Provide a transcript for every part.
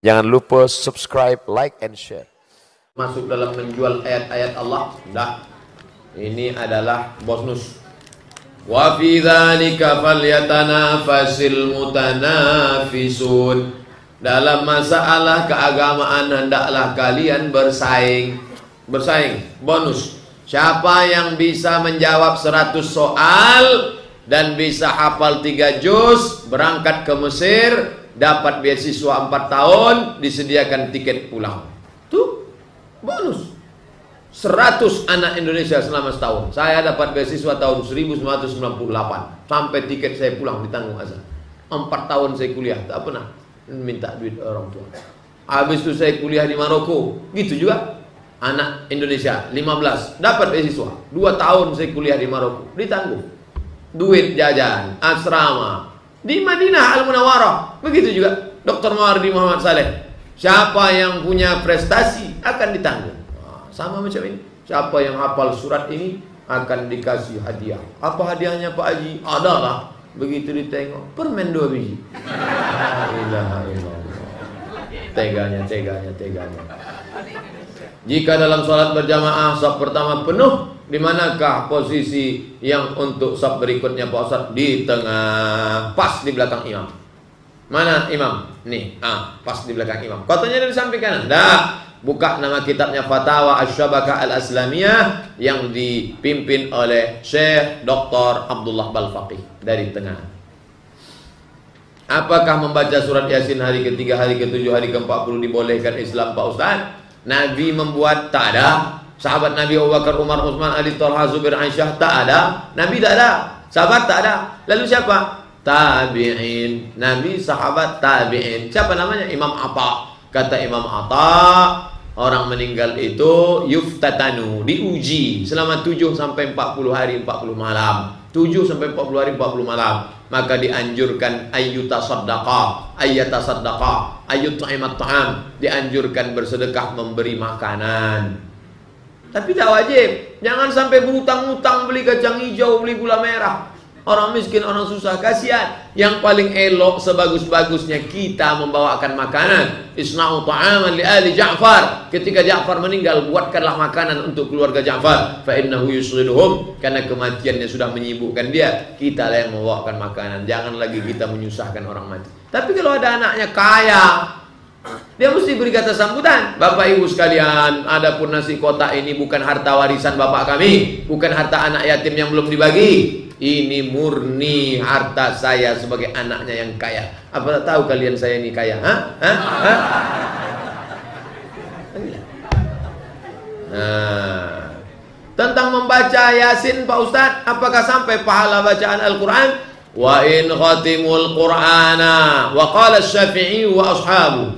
Jangan lupa subscribe, like, and share. Masuk dalam menjual ayat-ayat Allah. Dah. Ini adalah bonus. Wa fi dzalika falyatanafasil mutanafisun. Dalam masalah keagamaan hendaklah kalian bersaing. Bersaing. Bonus. Siapa yang bisa menjawab 100 soal dan bisa hafal 3 juz, berangkat ke Mesir, dapat beasiswa 4 tahun, disediakan tiket pulang. Tuh bonus. 100 anak Indonesia selama setahun. Saya dapat beasiswa tahun 1998. Sampai tiket saya pulang ditanggung azan. 4 tahun saya kuliah, tak pernah minta duit orang tua. Habis itu saya kuliah di Maroko. Gitu juga. Anak Indonesia 15 dapat beasiswa. 2 tahun saya kuliah di Maroko, ditanggung. Duit jajan, asrama di Madinah Al-Munawwarah. Begitu juga Dr. Mawardi Muhammad Saleh. Siapa yang punya prestasi akan ditanggung. Sama macam ini. Siapa yang hafal surat ini akan dikasih hadiah. Apa hadiahnya Pak Haji? Adalah begitu ditengok permen 2 biji. La ilaha illallah. Teganya. Jika dalam sholat berjamaah saf pertama penuh, di manakah posisi yang untuk saf berikutnya Pak Ustaz? Di tengah, pas di belakang imam. Mana imam? Nih, pas di belakang imam. Katanya dari samping kanan. Dah. Buka nama kitabnya Fatawa Asy-Syabakah Al-Aslamiyah yang dipimpin oleh Syekh Dr. Abdullah Balfaqih dari tengah. Apakah membaca surat Yasin hari ketiga, hari ke-7, hari ke-40 dibolehkan Islam Pak Ustaz? Nabi membuat? Tak ada. Sahabat Nabi Abu Bakar, Umar, Utsman, Ali, Thalhah, Zubair, Aisyah? Tak ada. Nabi tak ada. Sahabat tak ada. Lalu siapa? Tabi'in. Nabi, sahabat, tabi'in. Siapa namanya? Imam Atha. Kata Imam Atha, orang meninggal itu yuftatanu, diuji selama 7 sampai 40 hari 40 malam. 7 sampai 40 hari 40 malam. Maka dianjurkan ayyutasaddaqa, ayyut'imat ta'am, dianjurkan bersedekah, memberi makanan. Tapi tak wajib. Jangan sampai berutang-utang beli kacang hijau, beli gula merah. Orang miskin, orang susah, kasihan. Yang paling elok, sebagus-bagusnya kita membawakan makanan. Isna'u ta'aman li ali Ja'far. Ketika Ja'far meninggal, buatkanlah makanan untuk keluarga Ja'far. Fa'innahu yusriduhum. Karena kematiannya sudah menyibukkan dia. Kita lah yang membawakan makanan. Jangan lagi kita menyusahkan orang mati. Tapi kalau ada anaknya kaya, dia mesti beri kata sambutan. Bapak ibu sekalian, adapun nasi kotak ini bukan harta warisan bapak kami, bukan harta anak yatim yang belum dibagi. Ini murni harta saya sebagai anaknya yang kaya. Apa tak tahu kalian saya ini kaya? Nah, tentang membaca Yasin Pak Ustadz, apakah sampai pahala bacaan Al-Quran? Wa in khatimul Qur'ana wa qala Syafi'i wa ashabu.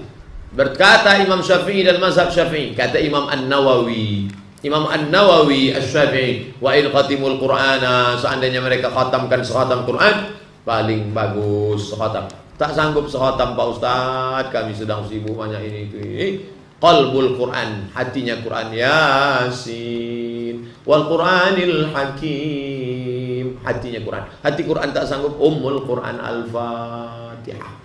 Berkata Imam Syafi'i dan mazhab Syafi'i, kata Imam An-Nawawi, Imam An-Nawawi Asy-Syafi'i, wa in khatimul Qur'ana, seandainya mereka khatamkan sekhatam Quran, paling bagus sekhatam. Tak sanggup sekhatam Pak Ustaz, kami sedang sibuk banyak ini itu ini. Qalbul Quran, hatinya Quran. Yasin wal Qur'anil Hakim, hatinya Quran. Hati Quran tak sanggup, Ummul Quran Al-Fatihah.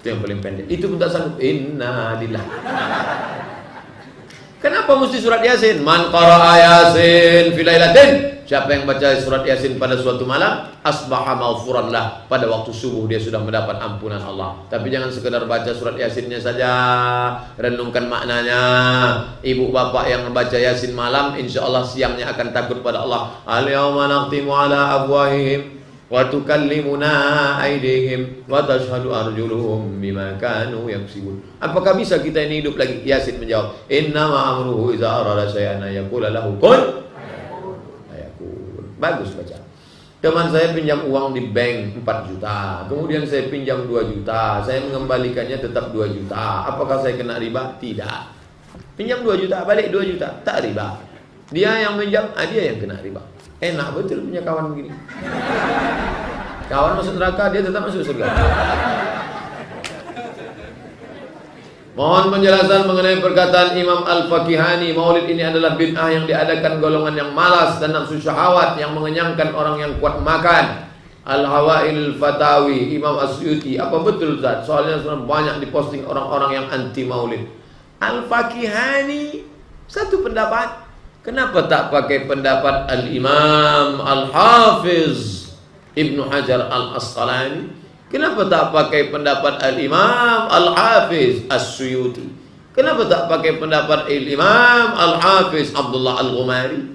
Itu yang paling pendek. Itu pun tak sanggup. Inna lillahi. Kenapa mesti surat Yasin? Man qara'a Yasin fi lailatin. Siapa yang baca surat Yasin pada suatu malam, asbaha maghfuran lah. Pada waktu subuh dia sudah mendapat ampunan Allah. Tapi jangan sekedar baca surat Yasinnya saja, renungkan maknanya. Ibu bapak yang membaca Yasin malam, insya Allah siangnya akan takut pada Allah. Al-yawma nakhtimu ala afwahihim wa tukallimuna aydihim wa tashhadu arjuluhum bima kanu yaksibun. Apakah bisa kita ini hidup lagi? Yasin menjawab, innama amruhu idza arada syai'an yaqula lahu kun fayakun. Bagus baca. Teman saya pinjam uang di bank 4 juta, kemudian saya pinjam 2 juta, saya mengembalikannya tetap 2 juta. Apakah saya kena riba? Tidak. Pinjam 2 juta, balik 2 juta, tak riba. Dia yang pinjam, dia yang kena riba. Enak betul punya kawan begini. Kawan masuk neraka, dia tetap masuk surga. Mohon penjelasan mengenai perkataan Imam Al-Fakihani, maulid ini adalah bid'ah yang diadakan golongan yang malas dan nafsu syahwat, yang mengenyangkan orang yang kuat makan. Al-Hawail Fatawi Imam Asyuti. Apa betul Ustaz? Soalnya banyak diposting orang-orang yang anti maulid. Al-Fakihani satu pendapat. Kenapa tak pakai pendapat Al-Imam Al-Hafiz Ibnu Hajar Al-Asqalani? Kenapa tak pakai pendapat Al-Imam Al-Hafiz As-Suyuti? Kenapa tak pakai pendapat Al-Imam Al-Hafiz Abdullah Al-Ghumari?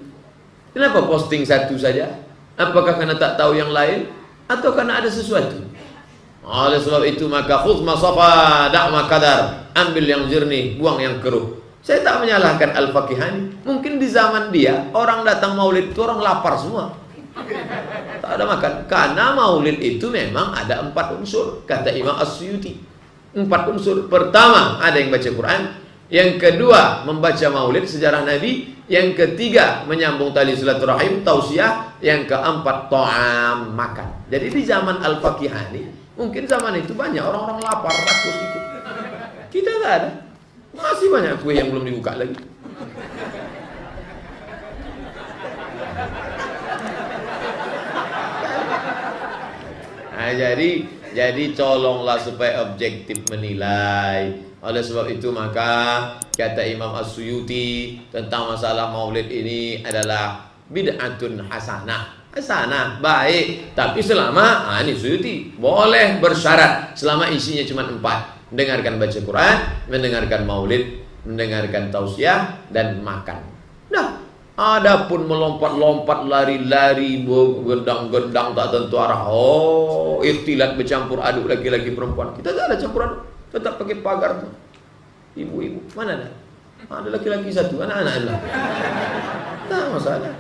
Kenapa posting satu saja? Apakah karena tak tahu yang lain? Atau karena ada sesuatu? Oleh sebab itu maka khudh ma safa da' ma kadar. Ambil yang jernih, buang yang keruh. Saya tak menyalahkan Al-Fakihani. Mungkin di zaman dia orang datang maulid itu orang lapar semua, tak ada makan. Karena maulid itu memang ada 4 unsur, kata Imam As-Suyuti. 4 unsur. Pertama, ada yang baca Quran. Yang kedua, membaca maulid sejarah Nabi. Yang ketiga, menyambung tali silaturahim, tausiah. Yang keempat, ta'am, makan. Jadi di zaman Al-Fakihani, mungkin zaman itu banyak orang-orang lapar, rakus itu. Kita tak ada. Masih banyak kue yang belum dibuka lagi. Nah, jadi tolonglah supaya objektif menilai. Oleh sebab itu maka kata Imam As-Suyuti tentang masalah maulid ini adalah bid'atun hasanah. Hasanah, baik. Tapi selama, ini Suyuti, boleh bersyarat selama isinya cuma 4. Mendengarkan baca Quran, mendengarkan maulid, mendengarkan tausiah, dan makan. Nah, adapun melompat-lompat, lari-lari, gendang-gendang tak tentu arah. Oh, ikhtilat bercampur aduk laki-laki perempuan. Kita tak ada campur aduk, tetap pakai pagar. Ibu-ibu, mana ada? Ada laki-laki satu, anak-anak. Tak masalah.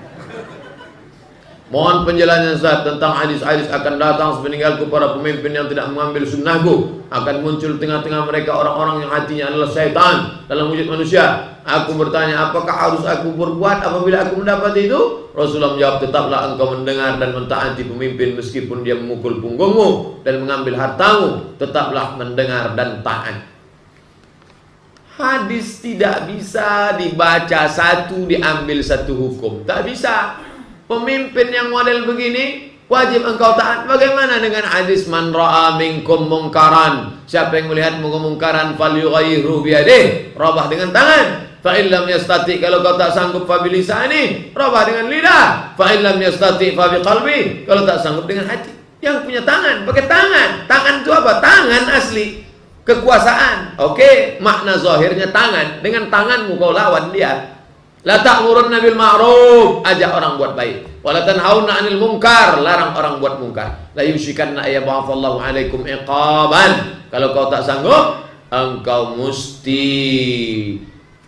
Mohon penjelasan Ustaz tentang hadis-hadis akan datang sepeninggalku para pemimpin yang tidak mengambil sunnahku. Akan muncul tengah-tengah mereka orang-orang yang hatinya adalah syaitan dalam wujud manusia. Aku bertanya, apakah harus aku berbuat apabila aku mendapat itu? Rasulullah menjawab, tetaplah engkau mendengar dan mentaati pemimpin meskipun dia memukul punggungmu dan mengambil hartamu. Tetaplah mendengar dan taat. Hadis tidak bisa dibaca satu diambil satu hukum. Tak bisa. Pemimpin yang model begini wajib engkau taat. Bagaimana dengan hadis man ra'a minkum mungkaran? Siapa yang melihat kemungkaran falyughayyirhu biyadihi, rabah dengan tangan. Fa illam yastati, kalau kau tak sanggup fa bilisani, rabah dengan lidah. Fa illam yastati fa biqalbi, kalau tak sanggup dengan hati. Yang punya tangan pakai tangan. Tangan itu apa? Tangan asli kekuasaan. Oke, makna zahirnya tangan. Dengan tanganmu kau lawan dia. La ta'murunna bil ma'ruf, ajak orang buat baik. Wa la tanhauna 'anil munkar, larang orang buat mungkar. La yushikanna ayyab'atsallahu 'alaikum iqaban. Kalau kau tak sanggup, engkau mesti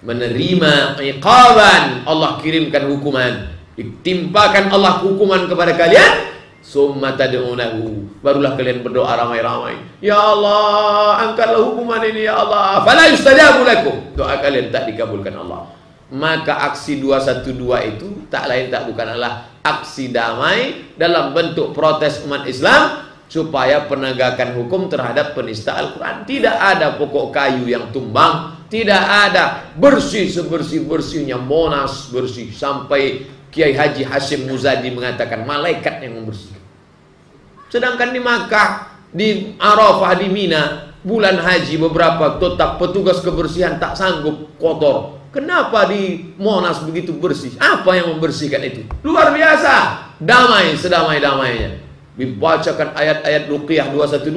menerima iqaban. Allah kirimkan hukuman. Ditimpakan Allah hukuman kepada kalian. Summa tad'unahu, barulah kalian berdoa ramai-ramai. Ya Allah, angkatlah hukuman ini ya Allah. Fala yustajabu lakum. Doa kalian tak dikabulkan Allah. Maka aksi 212 itu tak lain tak bukan adalah aksi damai dalam bentuk protes umat Islam supaya penegakan hukum terhadap penista Al-Quran. Tidak ada pokok kayu yang tumbang, tidak ada bersih sebersih-bersihnya Monas bersih, sampai Kiai Haji Hashim Muzadi mengatakan malaikat yang membersihkan. Sedangkan di Makkah, di Arafah, di Mina, bulan haji beberapa tetap petugas kebersihan tak sanggup kotor. Kenapa di Monas begitu bersih? Apa yang membersihkan itu? Luar biasa. Damai sedamai-damainya. Dibacakan ayat-ayat Ruqyah 212,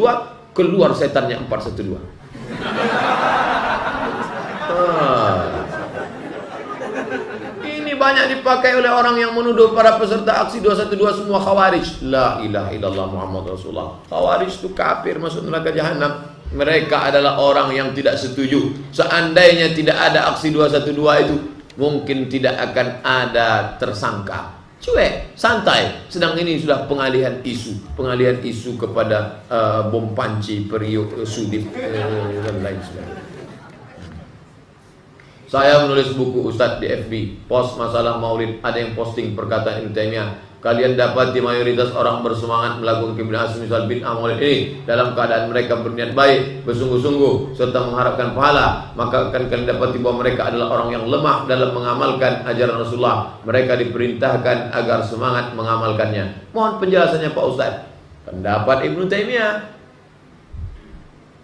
keluar setannya 412. Ini banyak dipakai oleh orang yang menuduh para peserta aksi 212 semua khawarij. La ilaha illallah Muhammad Rasulullah. Khawarij itu kafir, masuk neraka jahanam. Mereka adalah orang yang tidak setuju. Seandainya tidak ada aksi 212 itu, mungkin tidak akan ada tersangka. Cuek, santai. Sedang ini sudah pengalihan isu kepada bom panci, periuk, sudip, dan lain sebagainya. Saya menulis buku Ustadz di FB, post masalah maulid, ada yang posting perkataan Ibnu Taimiyah. Kalian dapati mayoritas orang bersemangat melakukan kebidahan semisal bid'ah maulid ini dalam keadaan mereka berniat baik, bersungguh-sungguh, serta mengharapkan pahala. Maka akan kalian dapati bahwa mereka adalah orang yang lemah dalam mengamalkan ajaran Rasulullah. Mereka diperintahkan agar semangat mengamalkannya. Mohon penjelasannya Pak Ustadz. Pendapat Ibnu Taimiyah,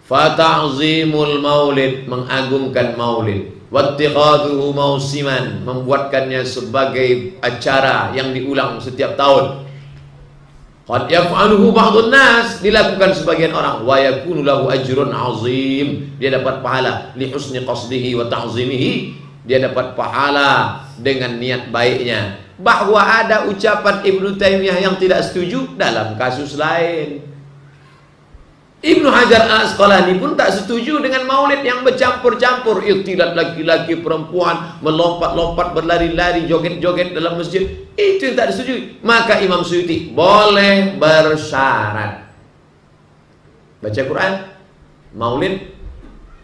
fata'zimul maulid, mengagungkan maulid, wattikhadhuhu mausiman, membuatkannya sebagai acara yang diulang setiap tahun. Qad yaf'aluhu ba'dun nas, dilakukan sebagian orang, wa yakunu lahu ajrun 'azim, dia dapat pahala li husni qasdihi wa ta'zimihi, dia dapat pahala dengan niat baiknya. Bahwa ada ucapan Ibnu Taimiyah yang tidak setuju dalam kasus lain. Ibnu Hajar Al-Asqalani pun tak setuju dengan maulid yang bercampur-campur, ikhtilat laki-laki perempuan, melompat-lompat, berlari-lari, joget-joget dalam masjid. Itu yang tak disetujui. Maka Imam Suyuti boleh bersyarat baca Quran, maulid,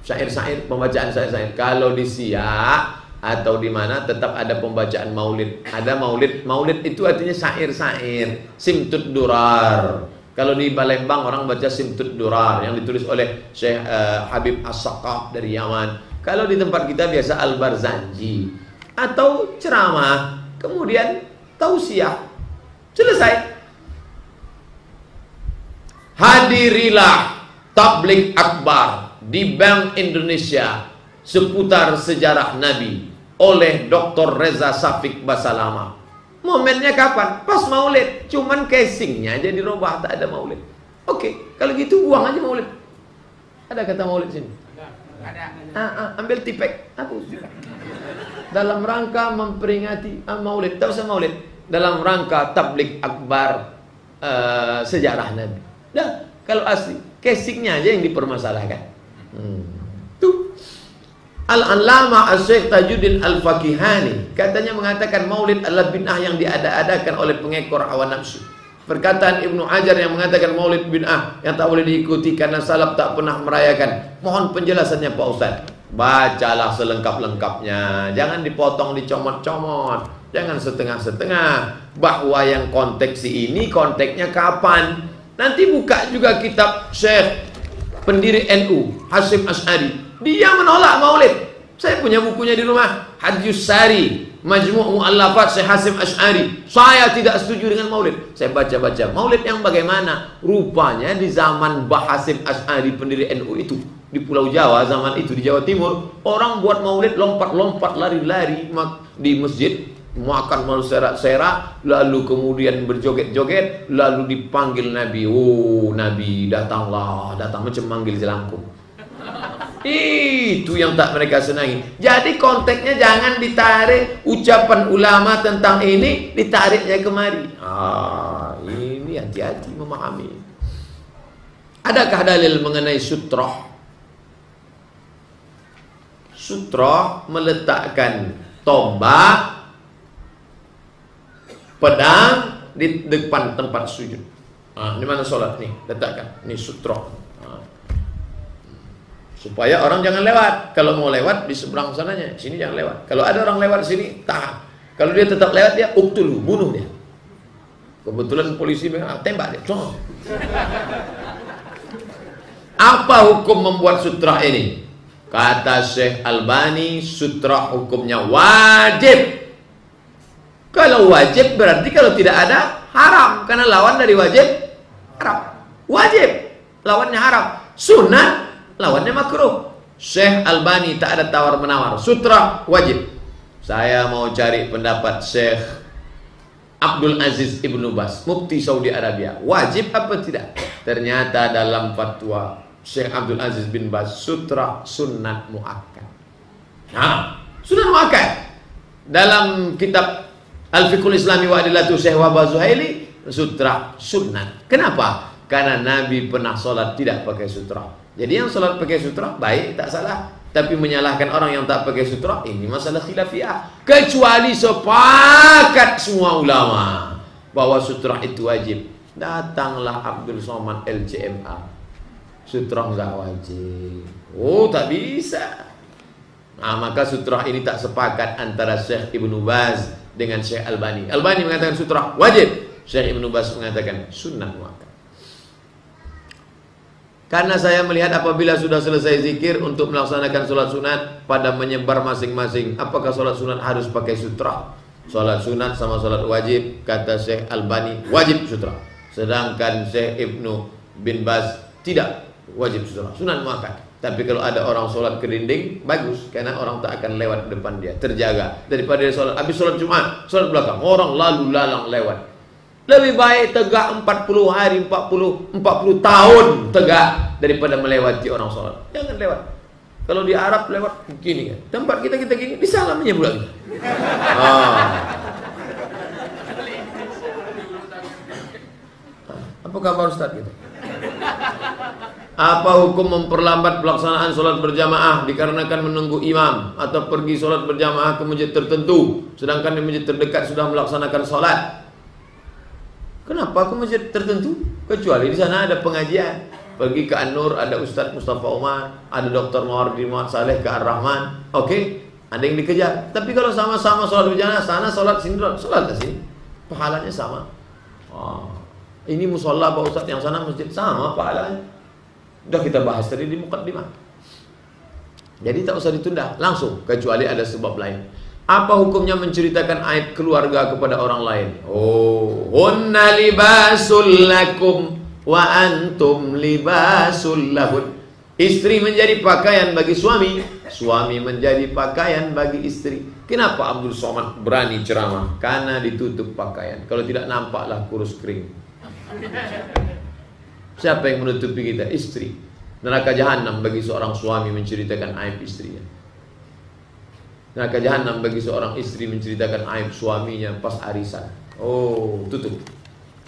syair-syair, pembacaan syair-syair. Kalau di Siak atau di mana tetap ada pembacaan maulid. Ada maulid. Maulid itu artinya syair-syair, simtud durar. Kalau di Palembang orang baca Simtud Durar yang ditulis oleh Syekh Habib As-Saqaf dari Yaman. Kalau di tempat kita biasa Al-Barzanji atau ceramah, kemudian tausiah. Selesai. Hadirilah tabligh akbar di Bank Indonesia seputar sejarah Nabi oleh Dr. Reza Safik Basalama. Momennya kapan? Pas maulid. Cuman casingnya aja dirubah, tak ada maulid. Oke, kalau gitu buang aja maulid. Ada kata maulid sini? Ada. Ambil tipek, hapus. Dalam rangka memperingati maulid. Tak usah maulid. Dalam rangka tabligh akbar sejarah Nabi. Dah, kalau asli casingnya aja yang dipermasalahkan. Tuh. Al-Allamah Asy-Syaikh Tajuddin Al-Fakihani katanya mengatakan maulid adalah bid'ah yang diada-adakan oleh pengekor hawa nafsu. Perkataan Ibnu Hajar yang mengatakan maulid bid'ah yang tak boleh diikuti karena salaf tak pernah merayakan. Mohon penjelasannya Pak Ustaz. Bacalah selengkap-lengkapnya. Jangan dipotong, dicomot-comot. Jangan setengah-setengah. Bahwa yang konteks ini konteksnya kapan? Nanti buka juga kitab Syekh pendiri NU Hasyim Asy'ari. Dia menolak maulid. Saya punya bukunya di rumah, Hadjus Sari, Majmu' Mu'allafat Syekh Hasyim Asy'ari. Saya tidak setuju dengan maulid. Saya baca-baca, maulid yang bagaimana? Rupanya di zaman Mbah Hasyim Asy'ari pendiri NU itu, di Pulau Jawa zaman itu, di Jawa Timur, orang buat maulid lompat-lompat, lari-lari di masjid, makan malu serak-serak, lalu kemudian berjoget-joget, lalu dipanggil Nabi. Oh, Nabi datanglah, datang macam manggil jelangkung. Itu yang tak mereka senangi. Jadi konteksnya jangan ditarik ucapan ulama tentang ini, ditariknya kemari. Ini hati-hati memahami. Adakah dalil mengenai sutroh? Sutroh meletakkan tombak, pedang di depan tempat sujud. Di mana sholat nih? Letakkan. Ini sutroh. Supaya orang jangan lewat. Kalau mau lewat di seberang sananya, sini jangan lewat. Kalau ada orang lewat sini, tahan. Kalau dia tetap lewat, dia uktulu, bunuh dia. Kebetulan polisi tembak dia. Apa hukum membuat sutra ini? Kata Syekh Albani, sutra hukumnya wajib. Kalau wajib berarti kalau tidak ada haram, karena lawan dari wajib haram. Wajib, lawannya haram. Sunnah, lawannya makruh. Syekh Albani tak ada tawar-menawar. Sutra wajib. Saya mau cari pendapat Syekh Abdul Aziz Ibnu Baz, Mufti Saudi Arabia. Wajib apa tidak? Ternyata dalam fatwa Syekh Abdul Aziz bin Baz, sutra sunnah muakkad. Nah, sunnah muakkad. Dalam kitab Al-Fiqhul Islami wa Adillatu Syekh Wahbah Zuhaili, sutra sunnah. Kenapa? Karena Nabi pernah sholat tidak pakai sutra. Jadi yang sholat pakai sutra baik, tak salah. Tapi menyalahkan orang yang tak pakai sutra, ini masalah khilafiyah. Kecuali sepakat semua ulama bahwa sutra itu wajib. Datanglah Abdul Somad LCMA, sutra enggak wajib. Oh, tak bisa. Nah, maka sutra ini tak sepakat antara Syekh Ibnu Baz dengan Syekh Albani. Albani mengatakan sutra wajib, Syekh Ibnu Baz mengatakan sunnah muakkad. Karena saya melihat apabila sudah selesai zikir untuk melaksanakan sholat sunat pada menyebar masing-masing, apakah sholat sunat harus pakai sutra? Sholat sunat sama sholat wajib, kata Syekh Albani, wajib sutra. Sedangkan Syekh Ibnu bin Baz tidak wajib sholat, sunat muakkad. Tapi kalau ada orang sholat ke dinding, bagus, karena orang tak akan lewat depan dia, terjaga. Daripada dia sholat, habis sholat Jumat, sholat belakang, orang lalu lalang lewat. Lebih baik tegak 40 hari, 40 tahun tegak, daripada melewati orang sholat. Jangan lewat. Kalau di Arab lewat gini kan, tempat kita gini, disalamnya pula kita. Apa kabar Ustaz gitu? Apa hukum memperlambat pelaksanaan sholat berjamaah dikarenakan menunggu imam, atau pergi sholat berjamaah ke masjid tertentu sedangkan di masjid terdekat sudah melaksanakan sholat? Kenapa ke masjid tertentu? Kecuali di sana ada pengajian. Pergi ke An-Nur, ada Ustaz Mustafa Umar, ada Dr. Mawardi Muhammad Saleh ke Ar-Rahman. Oke, ada yang dikejar. Tapi kalau sama-sama sholat berjamaah, sana sholat, sini sholat sini, pahalanya sama. Ini musola Pak Ustaz, yang sana masjid, sama pahalanya. Sudah kita bahas tadi di muqaddimah. Jadi tak usah ditunda, langsung, kecuali ada sebab lain. Apa hukumnya menceritakan aib keluarga kepada orang lain? Hunna libasul lakum wa antum libasul lahun. Istri menjadi pakaian bagi suami, suami menjadi pakaian bagi istri. Kenapa Abdul Somad berani ceramah? Karena ditutup pakaian. Kalau tidak nampaklah kurus kering. Siapa yang menutupi kita? Istri. Neraka jahanam bagi seorang suami menceritakan aib istrinya. Neraka jahanam bagi seorang istri menceritakan aib suaminya pas arisan. Tutup.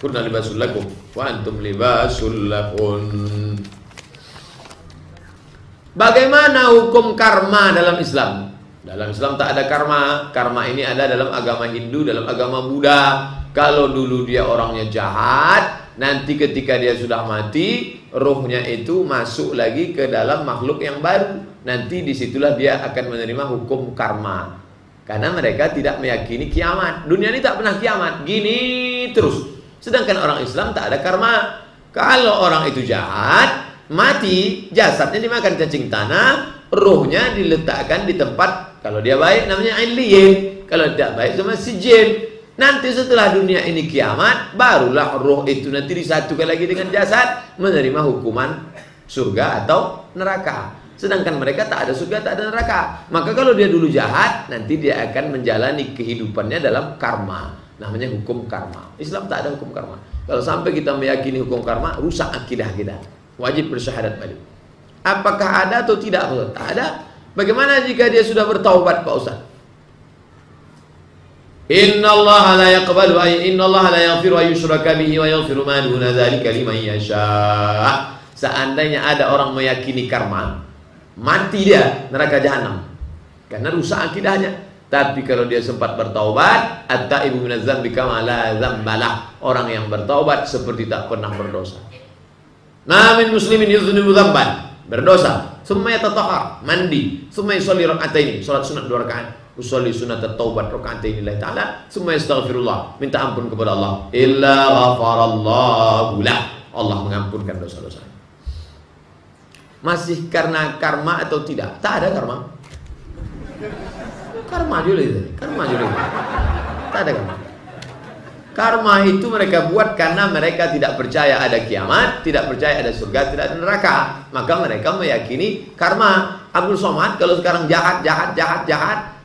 Kunna libasul lakum wa antum libasul lahun. Bagaimana hukum karma dalam Islam? Dalam Islam tak ada karma. Karma ini ada dalam agama Hindu, dalam agama Buddha. Kalau dulu dia orangnya jahat, nanti ketika dia sudah mati, rohnya itu masuk lagi ke dalam makhluk yang baru. Nanti disitulah dia akan menerima hukum karma. Karena mereka tidak meyakini kiamat. Dunia ini tak pernah kiamat, gini terus. Sedangkan orang Islam tak ada karma. Kalau orang itu jahat, mati, jasadnya dimakan cacing tanah, rohnya diletakkan di tempat, kalau dia baik namanya illiyin, kalau tidak baik sama sijin. Nanti setelah dunia ini kiamat, barulah roh itu nanti disatukan lagi dengan jasad, menerima hukuman surga atau neraka. Sedangkan mereka tak ada surga, tak ada neraka. Maka kalau dia dulu jahat, nanti dia akan menjalani kehidupannya dalam karma. Namanya hukum karma. Islam tak ada hukum karma. Kalau sampai kita meyakini hukum karma, rusak akidah kita. Wajib bersyahadat balik. Apakah ada atau tidak? Tak ada. Bagaimana jika dia sudah bertaubat, Pak Ustaz? Innallaha la yaqbalu innallaha la yaghfiru an yushraka bihi wa yaghfiru ma duna dzalika liman yasha. Seandainya ada orang meyakini karma, mati dia neraka jahanam karena rusak akidahnya. Tapi kalau dia sempat bertaubat, at-taibu minadz dzambi kama la dzambalah. Orang yang bertaubat seperti tak pernah berdosa. Ma min muslimin yudhnibu dzamban, berdosa, summa yatatahhar, mandi, summa yusalli rak'ataini, salat sunat 2 rakaat. Usolli sunat taubat raka'atain lillahi ta'ala, summa yastaghfirullah, minta ampun kepada Allah, illa ghafarallahu lah, Allah mengampunkan dosa-dosa. Masih karena karma atau tidak? Tak ada karma. Karma dulu. Tak ada karma. Karma itu mereka buat karena mereka tidak percaya ada kiamat, tidak percaya ada surga, tidak ada neraka. Maka mereka meyakini karma. Abdul Somad kalau sekarang jahat,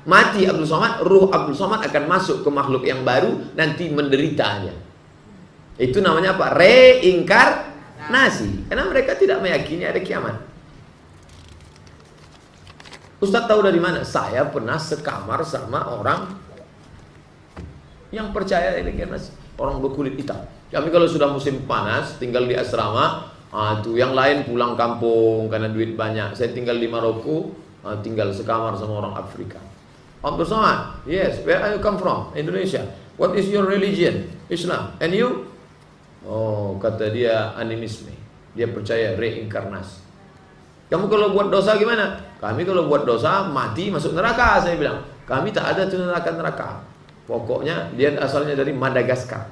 mati Abdul Somad, ruh Abdul Somad akan masuk ke makhluk yang baru, nanti menderitanya. Itu namanya apa? Reinkarnasi. Karena mereka tidak meyakini ada kiamat. Ustaz tahu dari mana? Saya pernah sekamar sama orang yang percaya reinkarnasi, orang berkulit hitam. Kami kalau sudah musim panas tinggal di asrama, tuh yang lain pulang kampung karena duit banyak. Saya tinggal di Maroko, tinggal sekamar sama orang Afrika. Abdul Somad, yes, where are you come from? Indonesia. What is your religion? Islam. And you? Kata dia animisme. Dia percaya reinkarnasi. Kamu kalau buat dosa gimana? Kami kalau buat dosa mati masuk neraka, saya bilang. Kami tak ada tuh neraka. Pokoknya dia asalnya dari Madagaskar,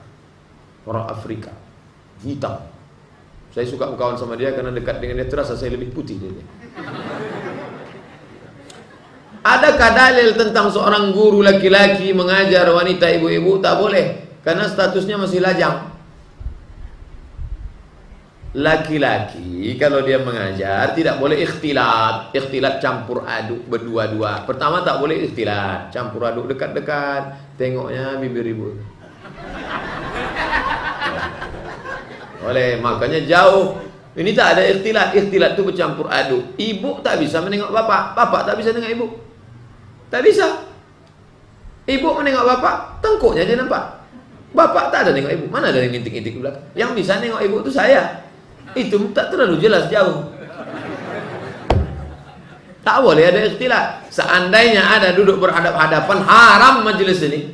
orang Afrika, hitam. Saya suka berkawan sama dia karena dekat dengan dia, terasa saya lebih putih dari dia. Adakah dalil tentang seorang guru laki-laki mengajar wanita ibu-ibu? Tak boleh, karena statusnya masih lajang. laki-laki kalau dia mengajar tidak boleh ikhtilat. Ikhtilat campur aduk berdua-dua. Pertama tak boleh ikhtilat, campur aduk dekat-dekat. Tengoknya bibir ibu. Oleh makanya jauh. Ini tak ada ikhtilat. Ikhtilat itu bercampur aduk. Ibu tak bisa menengok bapak, bapak tak bisa tengok ibu. Tak bisa. Ibu menengok bapak, tengkuknya aja nampak. Bapak tak ada nengok ibu. Mana ada yang intik-intik di belakang? Yang bisa nengok ibu itu saya. Itu tak terlalu jelas, jauh. Tak boleh ada ikhtilat. Seandainya ada duduk berhadap-hadapan, haram majelis ini.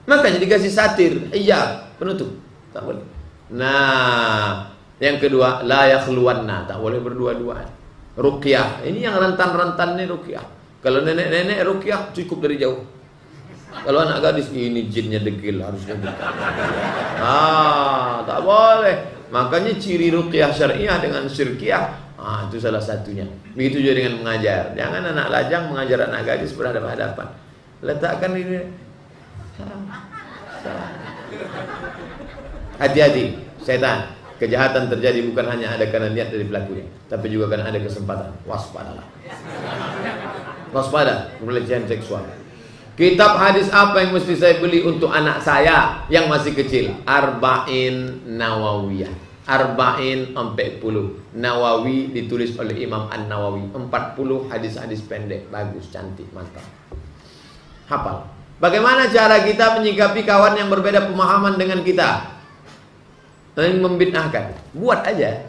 Makanya dikasih satir, hijab, penutup. Tak boleh. Nah, yang kedua, la yakhluwanna, tak boleh berdua-duaan. Ruqyah, ini yang rentan-rentan nih ruqyah. Kalau nenek-nenek ruqyah cukup dari jauh. Kalau anak gadis, ini jinnya degil, harusnya bukan. Tak boleh. Makanya ciri ruqyah syariah dengan syirkiyah, itu salah satunya. Begitu juga dengan mengajar. Jangan anak lajang mengajar anak gadis berhadapan-hadapan. Letakkan ini. Hati-hati, setan. Kejahatan terjadi bukan hanya ada karena niat dari pelakunya, tapi juga karena ada kesempatan. Waspadalah. Waspada pelecehan seksual. Kitab hadis apa yang mesti saya beli untuk anak saya yang masih kecil? Arba'in Nawawiyah. Arba'in 40. Nawawi ditulis oleh Imam An-Nawawi. 40 hadis-hadis pendek, bagus, cantik, mantap. Hafal. Bagaimana cara kita menyikapi kawan yang berbeda pemahaman dengan kita? Yang membid'ahkan. Buat aja.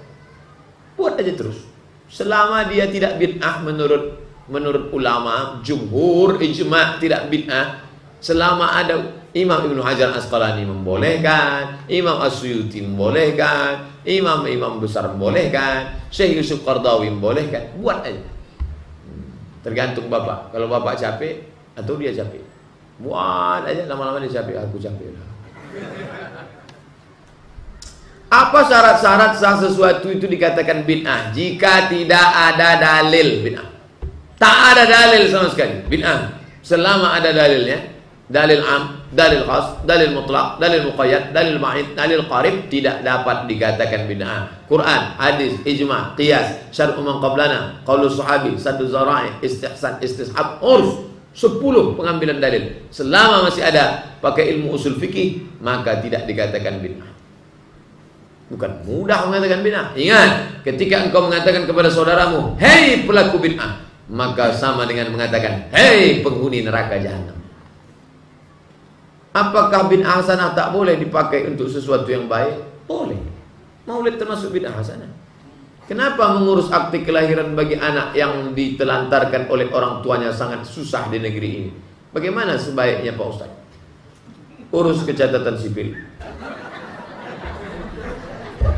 Buat aja terus. Selama dia tidak bid'ah menurut ulama, jumhur, ijma' tidak bid'ah. Selama ada Imam Ibnu Hajar Asqalani membolehkan, Imam As-Suyuti membolehkan, imam-imam besar membolehkan, Syekh Yusuf Qardawi membolehkan. Buat aja. Tergantung bapak. Kalau bapak capek atau dia capek, buat aja. Lama-lama dia capek, aku capek. Apa syarat-syarat sah sesuatu itu dikatakan bid'ah? Jika tidak ada dalil bid'ah. Tak ada dalil sama sekali bid'ah. Selama ada dalilnya, dalil am, dalil khas, dalil mutlak, dalil muqayyad, dalil ma'id, dalil qarib, tidak dapat dikatakan bid'ah. Quran, hadis, ijma', qiyas, syar'u man qablana, qaulus sahabi, saddu zara'i, istihsan, istishab, urf. 10 pengambilan dalil. Selama masih ada pakai ilmu usul fikih, maka tidak dikatakan bid'ah. Bukan mudah mengatakan bid'ah. Ingat, ketika engkau mengatakan kepada saudaramu, "Hei pelaku bid'ah," maka sama dengan mengatakan, "Hei penghuni neraka jahanam." Apakah bid'ah hasanah tak boleh dipakai untuk sesuatu yang baik? Boleh. Maulid termasuk bid'ah hasanah. Kenapa mengurus akte kelahiran bagi anak yang ditelantarkan oleh orang tuanya sangat susah di negeri ini? Bagaimana sebaiknya Pak Ustaz? Urus kecatatan sipil.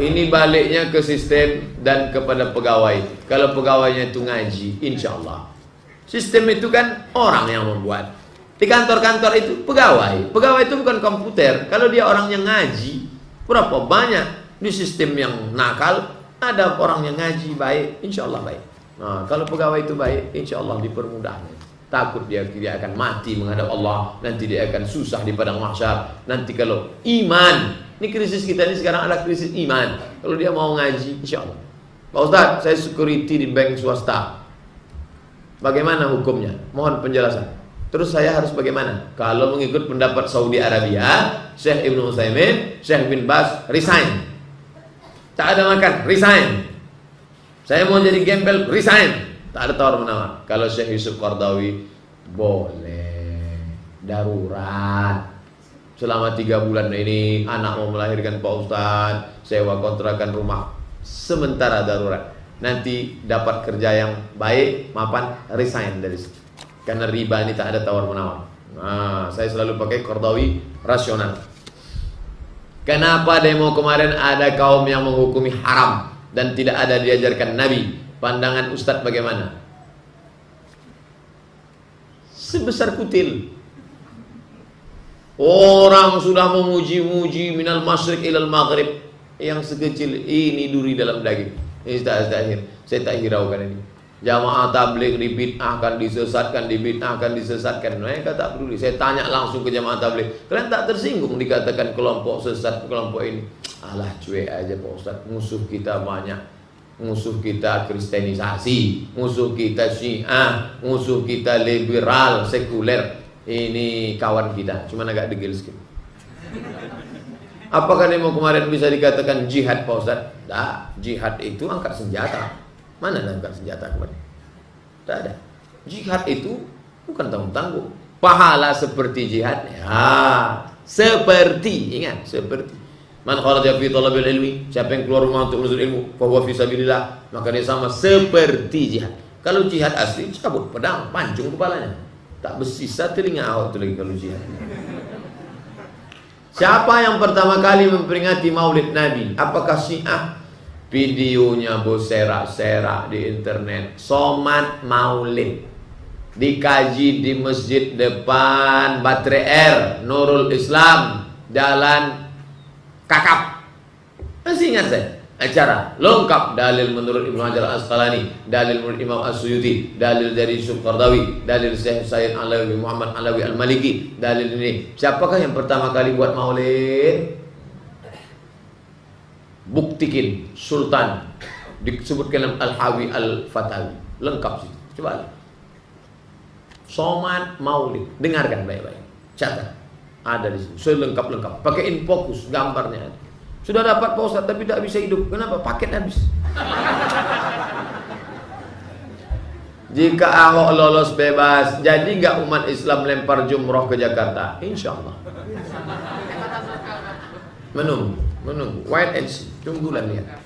Ini baliknya ke sistem dan kepada pegawai. Kalau pegawainya itu ngaji, insya Allah. Sistem itu kan orang yang membuat. Di kantor-kantor itu pegawai. Pegawai itu bukan komputer. Kalau dia orang yang ngaji, berapa banyak di sistem yang nakal, ada orang yang ngaji baik, insya Allah baik. Nah, kalau pegawai itu baik, insya Allah dipermudahnya. Takut dia akan mati menghadap Allah. Nanti dia akan susah di padang mahsyar. Nanti kalau iman, ini krisis kita ini sekarang ada krisis iman. Kalau dia mau ngaji, insya Allah. Pak Ustaz, saya security di bank swasta. Bagaimana hukumnya? Mohon penjelasan. Terus saya harus bagaimana? Kalau mengikut pendapat Saudi Arabia, Syekh Ibnu Utsaimin, Syekh bin Baz, resign. Tak ada makan, resign. Saya mau jadi gembel, resign. Tak ada tawar menawar. Kalau Syekh Yusuf Qardawi, boleh. Darurat. Selama 3 bulan ini anak mau melahirkan Pak Ustaz, sewa kontrakan rumah sementara darurat. Nanti dapat kerja yang baik, mapan, resign dari situ. Karena riba ini tak ada tawar menawar. Nah, saya selalu pakai Qardawi rasional. Kenapa demo kemarin ada kaum yang menghukumi haram dan tidak ada diajarkan Nabi? Pandangan Ustadz bagaimana? Sebesar kutil. Orang sudah memuji-muji minal masyriq ilal maghrib. Yang sekecil ini duri dalam daging. Ini saya tak hiraukan ini. Jamaah tabligh dibid'ahkan, disesatkan, dibid'ahkan, disesatkan. Mereka tak peduli. Saya tanya langsung ke jamaah tabligh, kalian tak tersinggung dikatakan kelompok sesat, kelompok ini? Alah, cuek aja Pak Ustaz. Musuh kita banyak. Musuh kita kristenisasi, musuh kita Syiah, musuh kita liberal, sekuler. Ini kawan kita, cuma agak degil sedikit. Apakah demo kemarin bisa dikatakan jihad Pak Ustaz? Nah, jihad itu angkat senjata. Mana angkat senjata kemarin? Tak ada. Jihad itu bukan tanggung-tanggung. Pahala seperti jihad. Ya, seperti, ingat, seperti. Man kharaja fi talabil ilmi, siapa yang keluar rumah untuk menuntut ilmu, fa huwa fi sabilillah, maka dia sama seperti jihad. Kalau jihad asli, cabut pedang, pancung kepalanya. Tak bersisa telinga awak tu lagi kalau jihad. Siapa yang pertama kali memperingati Maulid Nabi? Apakah Syiah? Videonya berserak-serak di internet. Somat Maulid dikaji di masjid depan Baterai Air, Nurul Islam, Jalan Kakap. Masih ingat saya? Acara lengkap, dalil menurut Ibnu Hajar Al-Asqalani, dalil menurut Imam As-Suyuti, dalil dari Syekh Qardawi, dalil Syekh Sayyid Alawi Muhammad Alawi Al-Maliki, dalil ini. Siapakah yang pertama kali buat maulid? Buktikin Sultan, disebutkan dalam Al-Hawi Al-Fatawi, lengkap situ. Coba lihat. Somat Maulid, dengarkan baik-baik, catat, ada di sini, selengkap-lengkap, pakai infokus, gambarnya ada. Sudah dapat Pak Ustaz tapi tidak bisa hidup. Kenapa? Paket habis. Jika Ahok lolos bebas, jadi nggak umat Islam lempar jumroh ke Jakarta? Insya Allah. Menunggu, wait and see, tunggulah lihat.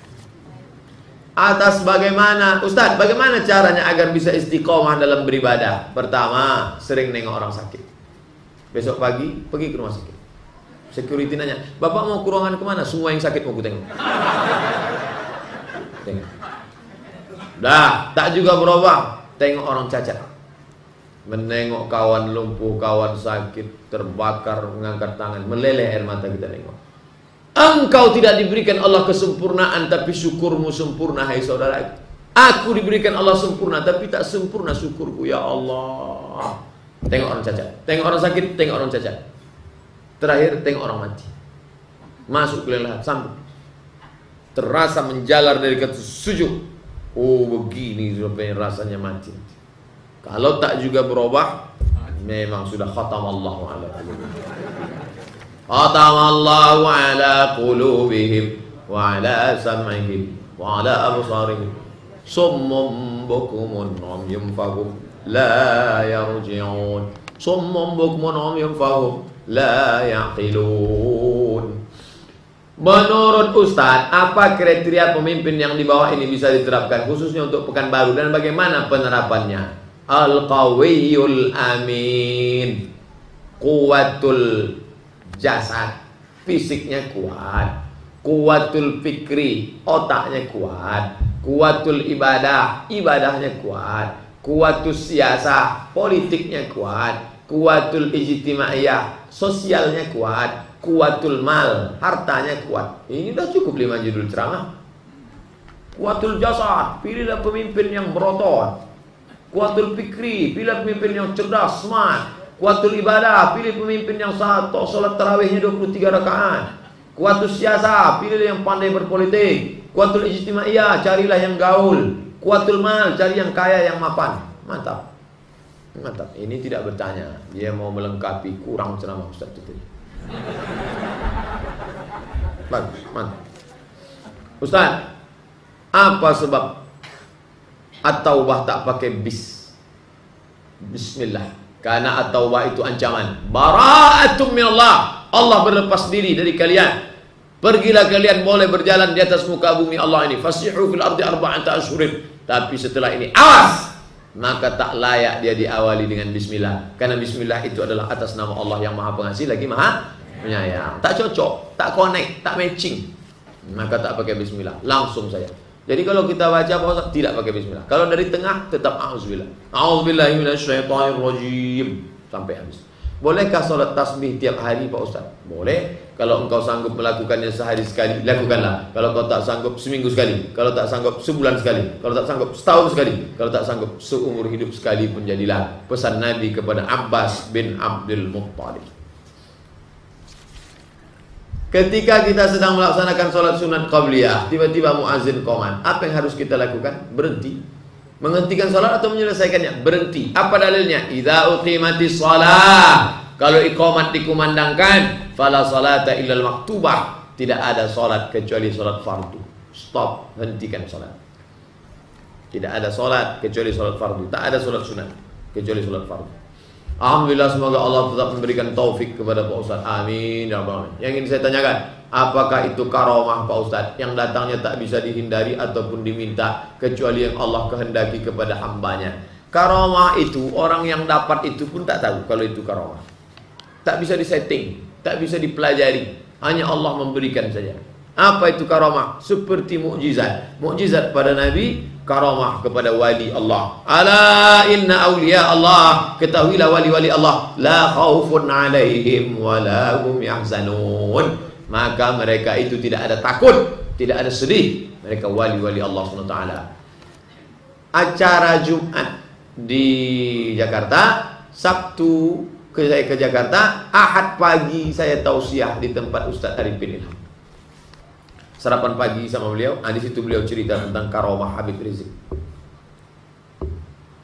Atas bagaimana, Ustaz, bagaimana caranya agar bisa istiqomah dalam beribadah? Pertama, sering nengok orang sakit. Besok pagi, pergi ke rumah sakit. Security nanya, Bapak mau ke ruangan kemana? Semua yang sakit mau ku tengok. Tengok. Dah, tak juga berubah. Tengok orang cacat. Menengok kawan lumpuh, kawan sakit, terbakar, mengangkat tangan, meleleh air mata kita tengok. Engkau tidak diberikan Allah kesempurnaan, tapi syukurmu sempurna, hai saudara. Aku diberikan Allah sempurna, tapi tak sempurna syukurku, ya Allah. Tengok orang cacat, tengok orang sakit, tengok orang cacat. Terakhir tengok orang mati. Masuk ke lelah, sambung. Terasa menjalar dari kata sujud. Oh, begini rasanya mati. Kalau tak juga berubah, memang sudah khatamallahu ala qulubihim. Khatamallahu ala qulubihim wa ala sam'ihim wa ala absarihim. Summum bukumun umyum fahum la yarji'un. Summum bukumun umyum fahum la yaqilun. Menurut Ustaz, apa kriteria pemimpin yang di bawah ini bisa diterapkan khususnya untuk Pekanbaru dan bagaimana penerapannya? Al-Qawiyul Amin, Quwwatul jasad, fisiknya kuat. Quwwatul fikri, otaknya kuat. Quwwatul ibadah, ibadahnya kuat. Quwwatul siyasah, politiknya kuat. Quwwatul ijtimaiyah, sosialnya kuat. Quwwatul mal, hartanya kuat. Ini sudah cukup 5 judul ceramah. Quwwatul jasad, pilihlah pemimpin yang berotot. Quwwatul fikri, pilih pemimpin yang cerdas, smart. Quwwatul ibadah, pilih pemimpin yang salat tarawihnya 23 rakaat. Quwwatul siyasah, pilih yang pandai berpolitik. Quwwatul ijtimaiyah, carilah yang gaul. Quwwatul mal, cari yang kaya, yang mapan. Mantap. Mantap. Ini tidak bertanya, dia mau melengkapi kurang ceramah Ustaz itu. Bagus, mantap. Ustaz, apa sebab at-taubah tak pakai bismillah? Karena at-taubah itu ancaman. Bara'atum minallah. Allah berlepas diri dari kalian. Pergilah kalian, boleh berjalan di atas muka bumi Allah ini. Fasihu fil ardi arba'ata asyhurin. Tapi setelah ini, awas! Maka tak layak dia diawali dengan bismillah. Karena bismillah itu adalah atas nama Allah yang maha pengasih lagi maha penyayang. Tak cocok, tak connect, tak matching. Maka tak pakai bismillah, langsung saja. Jadi kalau kita baca Pak Ustaz, tidak pakai bismillah. Kalau dari tengah tetap a'udzubillah. A'udzubillahi minasyaitonirrajim sampai habis. Bolehkah salat tasbih tiap hari Pak Ustaz? Boleh. Kalau engkau sanggup melakukannya sehari sekali, lakukanlah. Kalau kau tak sanggup, seminggu sekali. Kalau tak sanggup, sebulan sekali. Kalau tak sanggup, setahun sekali. Kalau tak sanggup, seumur hidup sekali pun jadilah. Pesan Nabi kepada Abbas bin Abdul Muttalib. Ketika kita sedang melaksanakan sholat sunat qabliyah, tiba-tiba muazin qoman, apa yang harus kita lakukan? Berhenti. Menghentikan sholat atau menyelesaikannya? Berhenti. Apa dalilnya? Idza uqimatis shalah. Kalau iqamat dikumandangkan, fala salata illal maktubah. Tidak ada sholat kecuali sholat fardu. Stop, hentikan sholat. Tidak ada sholat kecuali sholat fardu. Tak ada sholat sunat kecuali sholat fardu. Alhamdulillah, semoga Allah tetap memberikan taufik kepada Pak Ustaz. Amin ya rabbal alamin. Yang ingin saya tanyakan, apakah itu karomah Pak Ustaz yang datangnya tak bisa dihindari ataupun diminta kecuali yang Allah kehendaki kepada hambanya? Karomah itu orang yang dapat itu pun tak tahu kalau itu karomah. Tak bisa disetting, tak bisa dipelajari. Hanya Allah memberikan saja. Apa itu karomah? Seperti mukjizat. Mukjizat pada Nabi, karomah kepada wali Allah. Ala inna awliya Allah. Ketahuilah wali-wali Allah. La khawfun alaihim wa la hum yahzanun. Maka mereka itu tidak ada takut, tidak ada sedih. Mereka wali-wali Allah SWT. Acara Jumat di Jakarta, Sabtu saya ke Jakarta, Ahad pagi saya tausiah di tempat Ustaz Arifin Ilham. Sarapan pagi sama beliau, di situ beliau cerita tentang karomah Habib Rizik.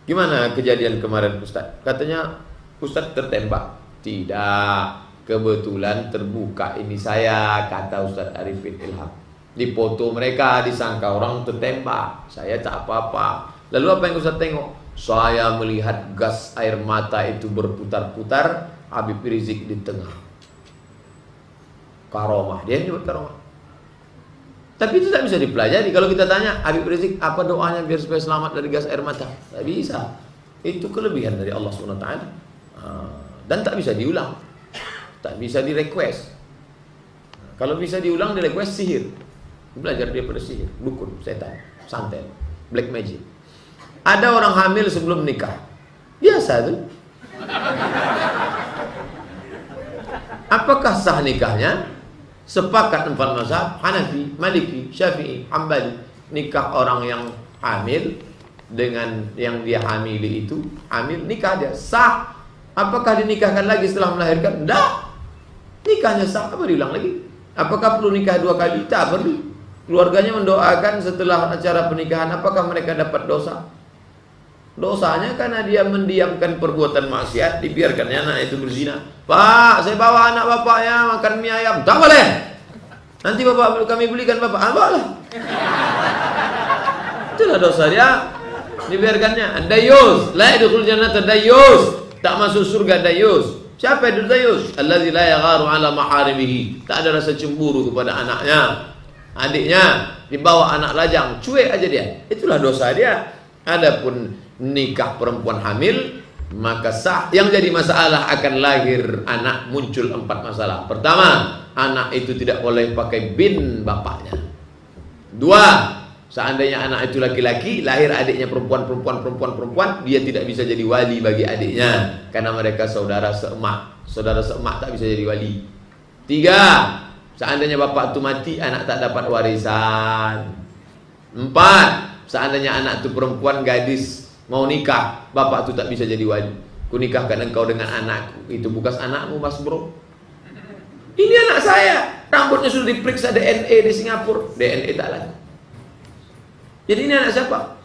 Gimana kejadian kemarin Ustaz? Katanya Ustaz tertembak. Tidak, kebetulan terbuka ini saya, kata Ustaz Arifin Ilham. Di foto mereka disangka orang tertembak, saya tak apa-apa. Lalu apa yang Ustaz tengok? Saya melihat gas air mata itu berputar-putar, Habib Rizik di tengah. Karomah, dia nyebut karomah. Tapi itu tak bisa dipelajari. Kalau kita tanya Habib Rizik apa doanya biar supaya selamat dari gas air mata, tak bisa. Itu kelebihan dari Allah SWT. Dan tak bisa diulang, tak bisa di request. Kalau bisa diulang di request sihir. Belajar dia pada sihir, dukun, setan, santet, black magic. Ada orang hamil sebelum nikah, biasa tuh. Apakah sah nikahnya? Sepakat 4 mazhab, Hanafi, Maliki, Syafi'i, Hambali. Nikah orang yang hamil dengan yang dia hamili itu, hamil, nikah dia sah. Apakah dinikahkan lagi setelah melahirkan? Tidak. Nikahnya sah, apa diulang lagi? Apakah perlu nikah 2 kali? Tak perlu. Keluarganya mendoakan setelah acara pernikahan, apakah mereka dapat dosa? Dosanya karena dia mendiamkan perbuatan maksiat, dibiarkannya anak itu berzina. Pak, saya bawa anak bapak ya makan mie ayam. Tak boleh. Nanti bapak kami belikan bapak. Boleh. Itulah dosa dia. Dibiarkannya. Dayus, la yadkhul jannata dayus. Tak masuk surga dayus. Siapa itu dayus? Allazi la yagharu ala maharimihi. Tak ada rasa cemburu kepada anaknya. Adiknya dibawa anak lajang, cuek aja dia. Itulah dosa dia. Adapun nikah perempuan hamil, maka sah. Yang jadi masalah akan lahir anak, muncul 4 masalah. Pertama, anak itu tidak boleh pakai bin bapaknya. 2, seandainya anak itu laki-laki, lahir adiknya perempuan, dia tidak bisa jadi wali bagi adiknya karena mereka saudara seemak. Saudara seemak tak bisa jadi wali. 3, seandainya bapak itu mati, anak tak dapat warisan. 4, seandainya anak itu perempuan, gadis, mau nikah, bapak itu tak bisa jadi wali. Ku nikahkan engkau dengan anakku. Itu bukan anakmu, mas bro. Ini anak saya. Rambutnya sudah diperiksa DNA di Singapura. DNA tak lagi. Jadi ini anak siapa?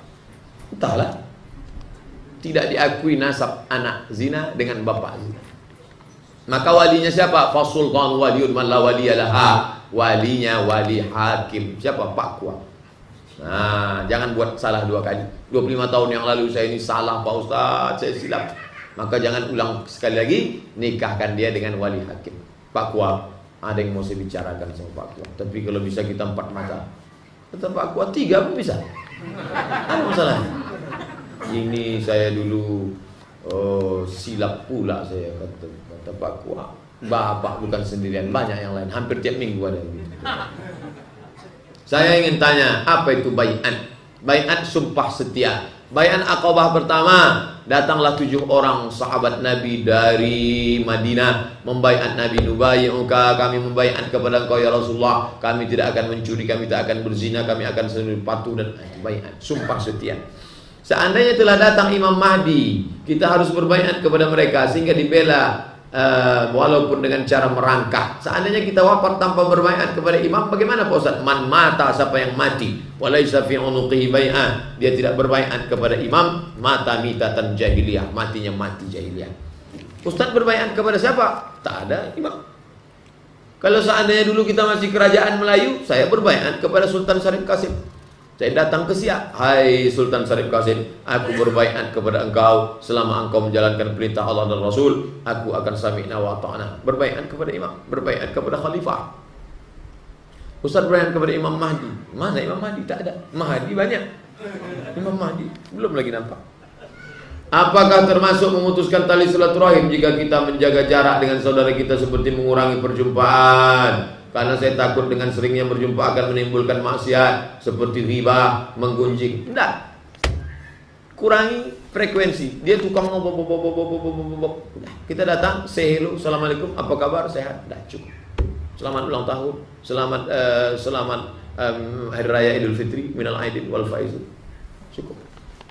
Entahlah. Tidak diakui nasab anak zina dengan bapak zina. Maka walinya siapa? Fasultan waliyun man la waliyalaha. Walinya wali hakim. Siapa? Pak Kuat. Nah, jangan buat salah 2 kali. 25 tahun yang lalu saya ini salah Pak Ustaz, saya silap. Maka jangan ulang sekali lagi. Nikahkan dia dengan wali hakim. Pak Kuat, ada yang mau saya bicarakan sama Pak Kuat. Tapi kalau bisa kita 4 mata. Kata Pak Kuat 3 pun bisa. Apa masalahnya? Ini saya dulu silap pula saya, kata Pak Kuat. Bapak bukan sendirian, banyak yang lain. Hampir tiap minggu ada gitu. Saya ingin tanya, apa itu bai'at? Bai'at sumpah setia. Bai'at Aqabah pertama, datanglah 7 orang sahabat Nabi dari Madinah membaiat Nabi. Nubayyuka, kami membaiat kepada engkau ya Rasulullah, kami tidak akan mencuri, kami tidak akan berzina, kami akan selalu patuh dan baiat, sumpah setia. Seandainya telah datang Imam Mahdi, kita harus berbaiat kepada mereka sehingga dibela walaupun dengan cara merangkak. Seandainya kita wafat tanpa berbaiat kepada imam, bagaimana Pak Ustaz? Man mata, siapa yang mati, walaisa fi unuqihi bai'ah, dia tidak berbaiat kepada imam, mata mitatan jahiliyah, matinya mati jahiliyah. Ustaz berbaiat kepada siapa? Tak ada imam. Kalau seandainya dulu kita masih kerajaan Melayu, saya berbaiat kepada Sultan Syarif Qasim. Saya datang ke Siak, hai Sultan Syarif Qasim, aku berbaiat kepada engkau selama engkau menjalankan perintah Allah dan Rasul, aku akan sami'na wa ta'na. Berbaiat kepada imam, berbaiat kepada khalifah. Ustaz berbaiat kepada Imam Mahdi. Mana Imam Mahdi? Tak ada. Mahdi banyak. Imam Mahdi belum lagi nampak. Apakah termasuk memutuskan tali silaturahim jika kita menjaga jarak dengan saudara kita seperti mengurangi perjumpaan? Karena saya takut dengan seringnya berjumpa akan menimbulkan maksiat seperti riba, menggunjing. Tidak. Kurangi frekuensi. Dia tukang ngobok. Kita datang, say hello, assalamualaikum, apa kabar, sehat, dah cukup. Selamat ulang tahun, selamat hari raya Idul Fitri, minal aidin wal faizin. Cukup.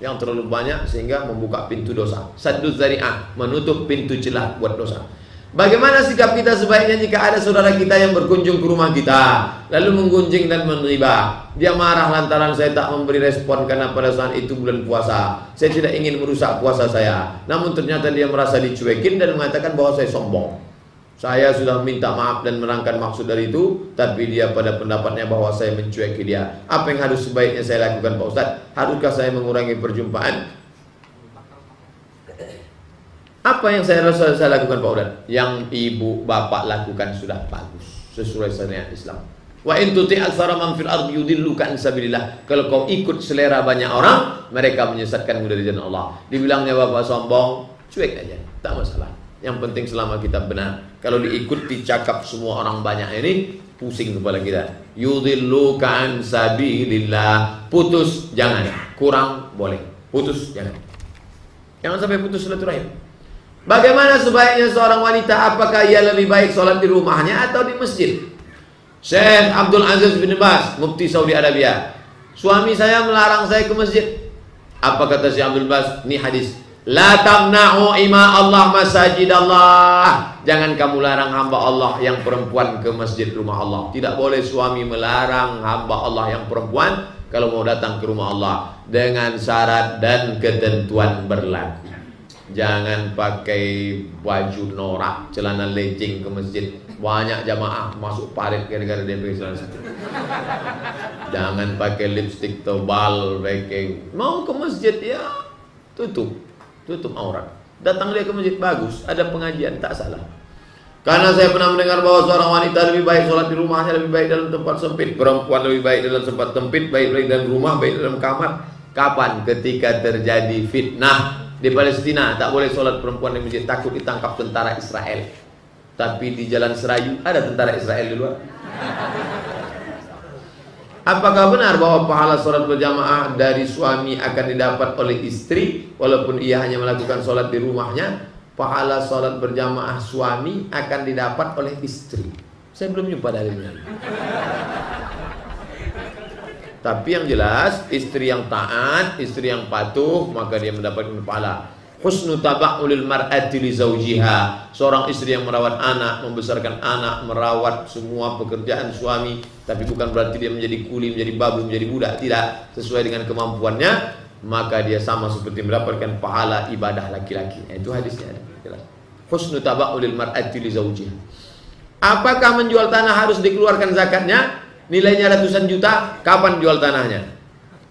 Yang terlalu banyak sehingga membuka pintu dosa. Sadduz zari'ah, menutup pintu celah buat dosa. Bagaimana sikap kita sebaiknya jika ada saudara kita yang berkunjung ke rumah kita lalu menggunjing dan menriba? Dia marah lantaran saya tak memberi respon karena pada saat itu bulan puasa. Saya tidak ingin merusak puasa saya. Namun ternyata dia merasa dicuekin dan mengatakan bahwa saya sombong. Saya sudah minta maaf dan menerangkan maksud dari itu, tapi dia pada pendapatnya bahwa saya mencueki dia. Apa yang harus sebaiknya saya lakukan Pak Ustaz? Haruskah saya mengurangi perjumpaan? Apa yang saya lakukan Pak Ustaz? Yang ibu bapak lakukan sudah bagus, sesuai syariat Islam. Wa in tuti' aktsara man fil ardi yudilluka an sabilillah. Kalau kau ikut selera banyak orang, mereka menyesatkanmu dari jalan Allah. Dibilangnya bapak sombong, cuek aja, tak masalah. Yang penting selama kita benar. Kalau diikuti cakap semua orang banyak ini, pusing kepala kita. Yudilluka an sabilillah. Putus jangan, kurang boleh. Putus jangan. Jangan sampai putus silaturahim. Bagaimana sebaiknya seorang wanita? Apakah ia lebih baik sholat di rumahnya atau di masjid? Syekh Abdul Aziz bin Baz, Mufti Saudi Arabia. Suami saya melarang saya ke masjid. Apa kata Syekh Abdul Baz? Ini hadis. La tamna'u ima Allah masajid Allah. Jangan kamu larang hamba Allah yang perempuan ke masjid rumah Allah. Tidak boleh suami melarang hamba Allah yang perempuan kalau mau datang ke rumah Allah, dengan syarat dan ketentuan berlaku. Jangan pakai baju norak, celana legging ke masjid. Banyak jamaah masuk parit gara-gara dia pakai celana situ. Jangan pakai lipstik tebal, mau ke masjid ya tutup aurat. Datang dia ke masjid bagus, ada pengajian, tak salah. Karena saya pernah mendengar bahwa seorang wanita lebih baik sholat di rumahnya, lebih baik dalam tempat sempit. Perempuan lebih baik dalam tempat sempit, baik dalam rumah, baik dalam kamar. Kapan? Ketika terjadi fitnah di Palestina, tak boleh sholat perempuan di masjid, takut ditangkap tentara Israel. Tapi di Jalan Serayu ada tentara Israel di luar. Apakah benar bahwa pahala sholat berjamaah dari suami akan didapat oleh istri walaupun ia hanya melakukan sholat di rumahnya? Pahala sholat berjamaah suami akan didapat oleh istri. Saya belum jumpa dalilnya. Tapi yang jelas, istri yang taat, istri yang patuh, maka dia mendapatkan pahala. Husnu taba'ulil mar'ati li zawjiha. Seorang istri yang merawat anak, membesarkan anak, merawat semua pekerjaan suami, tapi bukan berarti dia menjadi kuli, menjadi babu, menjadi budak, tidak. Sesuai dengan kemampuannya, maka dia sama seperti mendapatkan pahala ibadah laki-laki. Itu hadisnya ada. Jelas. Husnu taba'ulil mar'ati li zawjiha. Apakah menjual tanah harus dikeluarkan zakatnya? Nilainya ratusan juta, kapan jual tanahnya?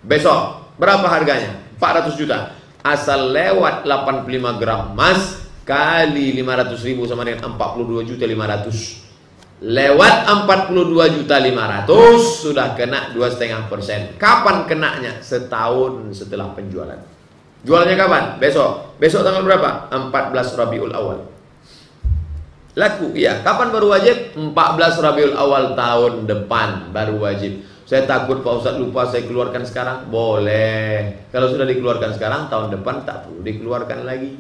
Besok. Berapa harganya? 400 juta. Asal lewat 85 gram emas kali 500.000 sama dengan 42.500.000. Lewat 42.500.000 sudah kena 2,5%. Kapan kenanya? Setahun setelah penjualan. Jualnya kapan? Besok. Besok tanggal berapa? 14 Rabiul Awal. Laku, iya. Kapan baru wajib? 14 Rabiul Awal tahun depan baru wajib. Saya takut Pak Ustadz lupa, saya keluarkan sekarang. Boleh. Kalau sudah dikeluarkan sekarang, tahun depan tak perlu dikeluarkan lagi.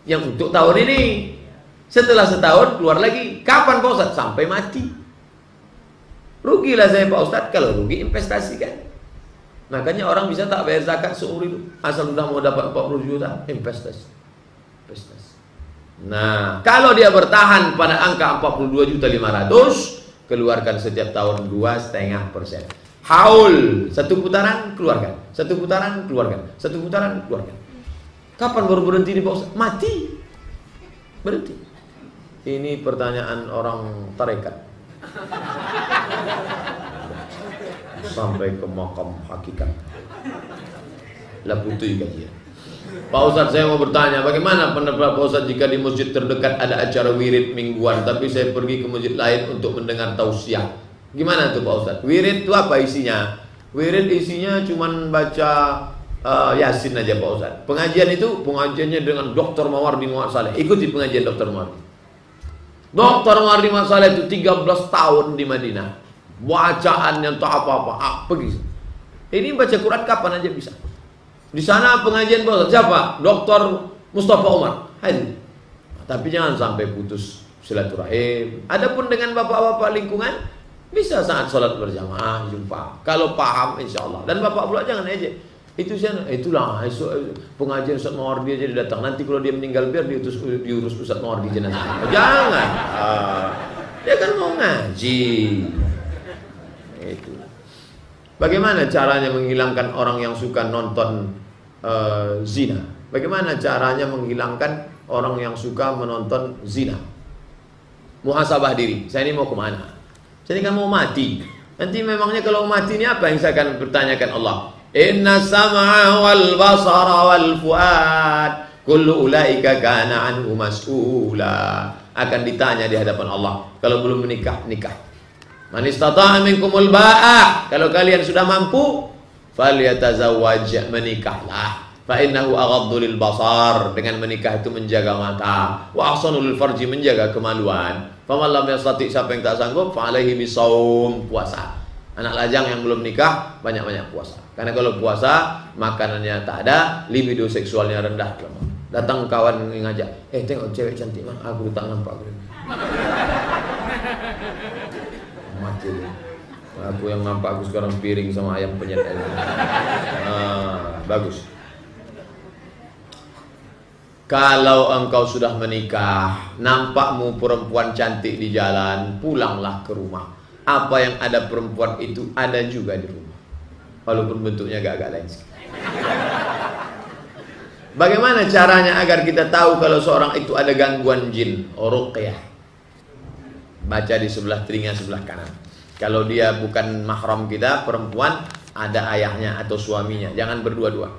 Yang untuk tahun ini. Setelah setahun keluar lagi. Kapan Pak Ustadz? Sampai mati. Rugilah saya Pak Ustadz. Kalau rugi investasikan. Makanya orang bisa tak bayar zakat seumur hidup. Asal sudah mau dapat 40 juta, investasi. Nah, kalau dia bertahan pada angka 42.500.000, keluarkan setiap tahun 2,5%. Haul, satu putaran keluarkan, satu putaran keluarkan, satu putaran keluarkan. Kapan baru berhenti di Pak Ustaz? Mati. Berhenti. Ini pertanyaan orang tarekat. Sampai ke makam hakikat. Lah putih kajian. Pak Ustadz, saya mau bertanya, bagaimana pendapat Pak Ustadz jika di masjid terdekat ada acara wirid mingguan, tapi saya pergi ke masjid lain untuk mendengar tausiah? Gimana tuh Pak Ustadz? Wirid itu apa isinya? Wirid isinya cuman baca Yasin aja Pak Ustadz. Pengajian itu, pengajiannya dengan Dr. Mawardi Muhammad Saleh. Ikuti pengajian Dr. Mawardi. Dr. Mawardi Muhammad Saleh itu 13 tahun di Madinah. Bacaannya tak apa-apa. Pergi. Ini baca Quran kapan aja bisa. Di sana pengajian Pak Ustadz siapa? Dr. Mustafa Umar. Hadir. Tapi jangan sampai putus silaturahim. Adapun dengan bapak-bapak lingkungan, bisa saat sholat berjamaah jumpa. Kalau paham insya Allah. Dan bapak pula jangan aja. Itulah pengajian Ustaz Mawardi aja datang. Nanti kalau dia meninggal biar diurus Ustaz Mawardi jenazah. Jangan. Dia kan mau ngaji. Itu. Bagaimana caranya menghilangkan orang yang suka nonton zina? Bagaimana caranya menghilangkan orang yang suka menonton zina? Muhasabah diri. Saya ini mau kemana? Saya ini kan mau mati. Nanti memangnya kalau mati ini apa yang saya akan bertanyakan Allah? Inna sam'a wal basara wal fuad kullu ulaika kana anhu mas'ula. Akan ditanya di hadapan Allah. Kalau belum menikah, nikah. Man istata'a minkumul ba'ah. Kalau kalian sudah mampu, falyatazawwaj, menikahlah. Fa innahu aghaddu lil basar. Dengan menikah itu menjaga mata. Wa ahsanu lil farji, menjaga kemaluan. Faman lam yastati, siapa yang tak sanggup, fa alaihi bisawm, puasa. Anak lajang yang belum nikah, banyak-banyak puasa. Karena kalau puasa, makanannya tak ada, libido seksualnya rendah. Datang kawan ngajak, tengok cewek cantik mah, aku tak nampak. Mati. Aku yang nampak aku sekarang piring sama ayam penyet. Bagus. Kalau engkau sudah menikah, nampakmu perempuan cantik di jalan, pulanglah ke rumah. Apa yang ada perempuan itu ada juga di rumah, walaupun bentuknya agak lain sedikit. Bagaimana caranya agar kita tahu kalau seorang itu ada gangguan jin? Ruqyah. Baca di sebelah telinga sebelah kanan. Kalau dia bukan mahram kita, perempuan, ada ayahnya atau suaminya. Jangan berdua-dua.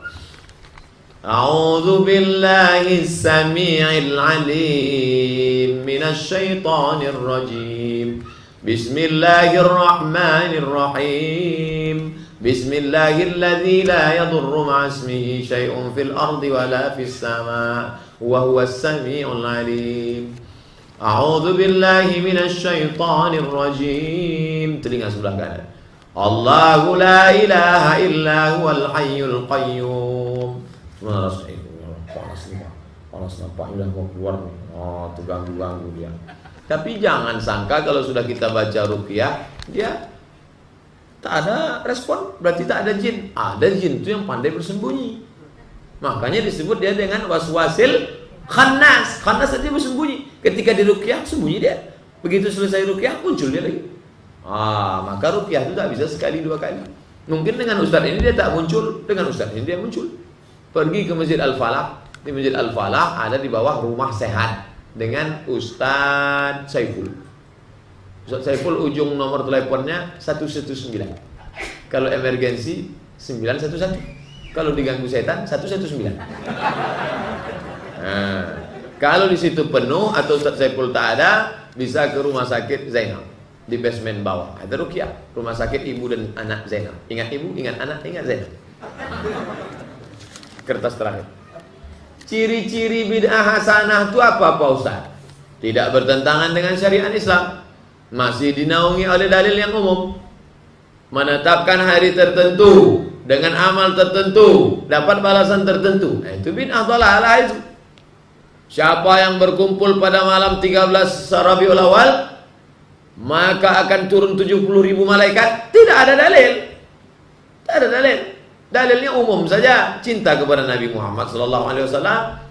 A'udzu billahi samii'il 'aliim minasy syaithanir rajim. Bismillahirrahmanirrahim. Bismillahilladzi la yadurru ma'asmihi syai'un fil ardi wala fis sama' wa huwas samii'ul 'aliim. A'udzu billahi minasy syaithanir rajim. Telinga sebelah kanan. Allahu la ilaha illa huwal hayyul qayyum. Panas nampaknya mau keluar. Itu ganggu dia. Tapi jangan sangka kalau sudah kita baca ruqyah, dia tak ada respon, berarti tak ada jin. Ada jin itu yang pandai bersembunyi. Makanya disebut dia dengan waswasil khannas. Khannas saja bersembunyi. Ketika di ruqyah sembunyi dia. Begitu selesai ruqyah muncul dia lagi. Maka ruqyah itu tak bisa sekali dua kali. Mungkin dengan ustaz ini dia tak muncul, dengan ustaz ini dia muncul. Pergi ke Masjid Al-Falah. Di Masjid Al-Falah ada di bawah rumah sehat dengan Ustaz Saiful. Ustaz Saiful ujung nomor teleponnya 119. Kalau emergensi 911. Kalau diganggu setan 119. Kalau di situ penuh atau Ustaz Saiful tak ada, bisa ke rumah sakit Zainal di basement bawah. Ada ruqyah, rumah sakit ibu dan anak Zainal. Ingat ibu, ingat anak, ingat Zainal. Kertas terakhir. Ciri-ciri bid'ah hasanah itu apa Pak Ustaz? Tidak bertentangan dengan syariat Islam. Masih dinaungi oleh dalil yang umum. menetapkan hari tertentu dengan amal tertentu dapat balasan tertentu. Nah, itu bid'ah dhalalah itu. Siapa yang berkumpul pada malam 13 Rabiul Awal maka akan turun 70.000 malaikat. Tidak ada dalil. Tidak ada dalil. Dalilnya umum saja, cinta kepada Nabi Muhammad SAW,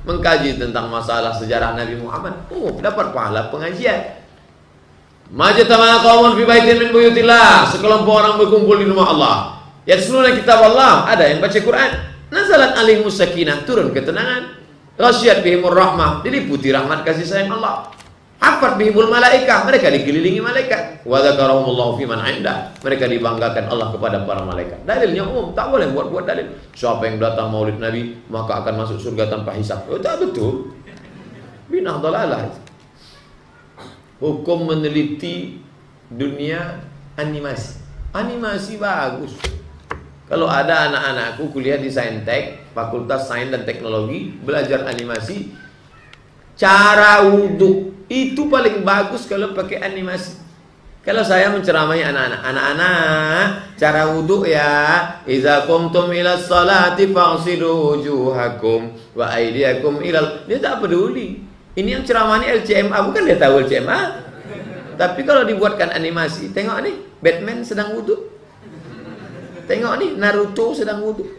mengkaji tentang masalah sejarah Nabi Muhammad, dapat pahala pengajian. Majtama'a qaumun fi baitin min buyutillah, sekelompok orang berkumpul di rumah Allah. Yatluna kitab Allah, ada yang baca Quran. Nazalat alaihimus sakinah, turun ketenangan. Ghasyiyat bihimur rahmah, diliputi rahmat kasih sayang Allah. Hafat bihimul malaikah, mereka dikelilingi malaikat. Wa dzakarahumullahu fiman 'indah, mereka dibanggakan Allah kepada para malaikat. Dalilnya umum, tak boleh buat dalil. Siapa yang datang maulid Nabi maka akan masuk surga tanpa hisab. Oh, tak betul. Bid'ah dhalalah. Hukum meneliti dunia animasi. Animasi bagus. Kalau ada anak-anakku kuliah di Saintek, Fakultas Sains dan Teknologi, belajar animasi, cara wudhu itu paling bagus kalau pakai animasi. Kalau saya menceramai anak-anak, cara wudhu ya, iza qumtum ila sholati faghsilu wujuhakum wa aydiyakum ilal. Dia tak peduli. Ini yang ceramahnya LCMA, bukan dia tahu LCMA. Tapi kalau dibuatkan animasi, tengok nih, Batman sedang wudhu. Tengok nih, Naruto sedang wudhu.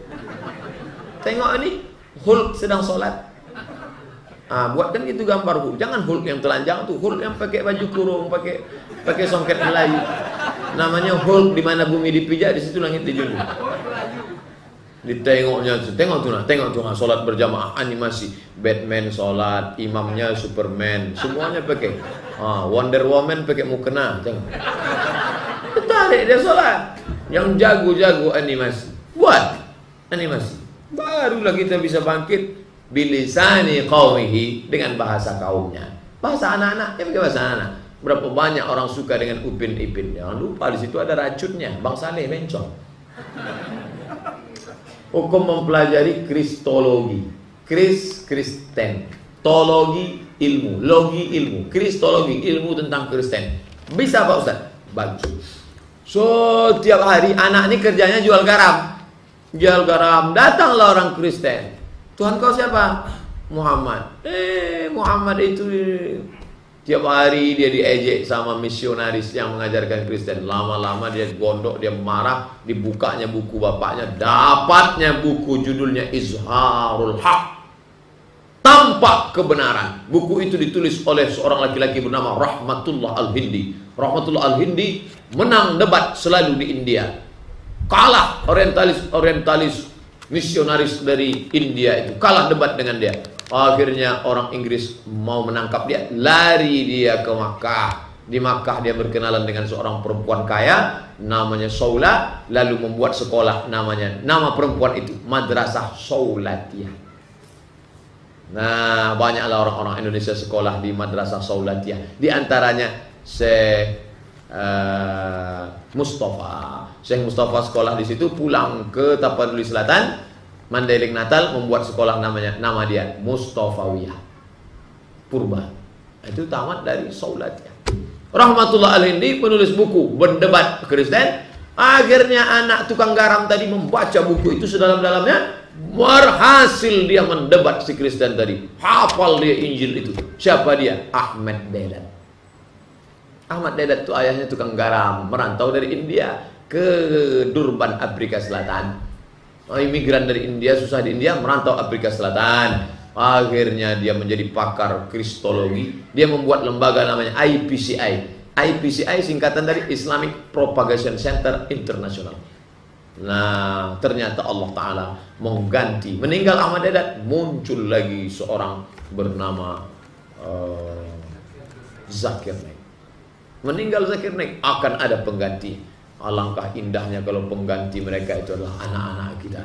Tengok nih, Hulk sedang sholat. Buatkan itu gambar Hulk. Jangan Hulk yang telanjang tuh, Hulk yang pakai baju kurung, pakai songket Melayu. Namanya Hulk, di mana bumi dipijak, di situ langit dijunjung. Ditengoknya, tengok tuh nah, sholat berjamaah animasi, Batman sholat, imamnya Superman, semuanya pakai. Wonder Woman pakai mukena, tengok. Tarik dia sholat. Yang jago-jago animasi, buat animasi. Barulah kita bisa bangkit bilisani qaumihi, dengan bahasa kaumnya. Bahasa anak-anak, ya pakai bahasa anak. Berapa banyak orang suka dengan Upin Ipin. Jangan lupa di situ ada racunnya, Bang Saleh bencong. Hukum mempelajari kristologi. Kristen. Tologi ilmu, logi ilmu, kristologi ilmu tentang Kristen. Bisa Pak Ustaz? Bagus. Setiap hari anak ini kerjanya jual garam. Jual garam, datanglah orang Kristen. Tuhan kau siapa? Muhammad. Muhammad itu tiap hari dia diejek sama misionaris yang mengajarkan Kristen. Lama-lama dia gondok, dia marah, dibukanya buku bapaknya, dapatnya buku judulnya Izharul Haq. Tampak kebenaran. Buku itu ditulis oleh seorang laki-laki bernama Rahmatullah Al-Hindi. Rahmatullah Al-Hindi menang debat selalu di India. Kalah orientalis misionaris dari India itu, kalah debat dengan dia. Akhirnya orang Inggris mau menangkap dia, lari dia ke Makkah. Di Makkah dia berkenalan dengan seorang perempuan kaya namanya Saula, lalu membuat sekolah nama perempuan itu Madrasah Saulatiyah. Nah, banyaklah orang-orang Indonesia sekolah di Madrasah Saulatiyah. Di antaranya Syekh Mustafa sekolah di situ, pulang ke Tapanuli Selatan, Mandailing Natal, membuat sekolah nama dia Mustafawiyah Purba. Itu tamat dari Saulatiyah. Rahmatullah Al-Hindi penulis buku berdebat Kristen. Akhirnya anak tukang garam tadi membaca buku itu sedalam-dalamnya, berhasil dia mendebat si Kristen tadi. Hafal dia Injil itu. Siapa dia? Ahmad Dedat. Ahmad Dedat itu ayahnya tukang garam, merantau dari India ke Durban, Afrika Selatan. Imigran dari India, susah di India, merantau Afrika Selatan. Akhirnya dia menjadi pakar kristologi. Dia membuat lembaga namanya IPCI. IPCI singkatan dari Islamic Propagation Center International. Nah, ternyata Allah Ta'ala mengganti. Meninggal Ahmad Dedat, muncul lagi seorang bernama Zakir Naik. Meninggal Zakir Naik, akan ada pengganti. Alangkah indahnya kalau pengganti mereka itu adalah anak-anak kita.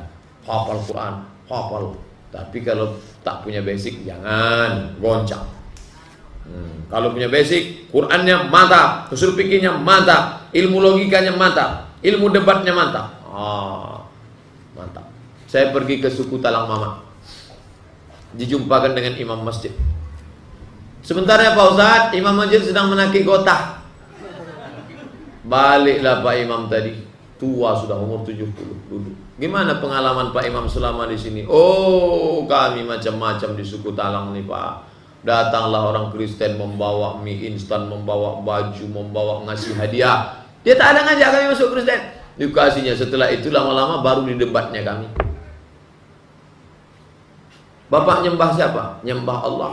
Hafal Quran, hafal. Tapi kalau tak punya basic, jangan goncang. Kalau punya basic, Qurannya mantap, usul fikihnya mantap, ilmu logikanya mantap, ilmu debatnya mantap. Mantap. Saya pergi ke suku Talang Mama, dijumpakan dengan imam masjid. Sebentar ya Pak Ustadz, imam masjid sedang menakik gotah. Baliklah Pak Imam tadi. tua sudah umur 70 duduk. Gimana pengalaman Pak Imam selama di sini? Oh, kami macam-macam di suku Talang nih Pak. Datanglah orang Kristen membawa mie instan, membawa baju, membawa ngasih hadiah. Dia tak ada ngajak kami masuk Kristen. Dikasihnya, setelah itu lama-lama baru didebatnya kami. Bapak nyembah siapa? Nyembah Allah.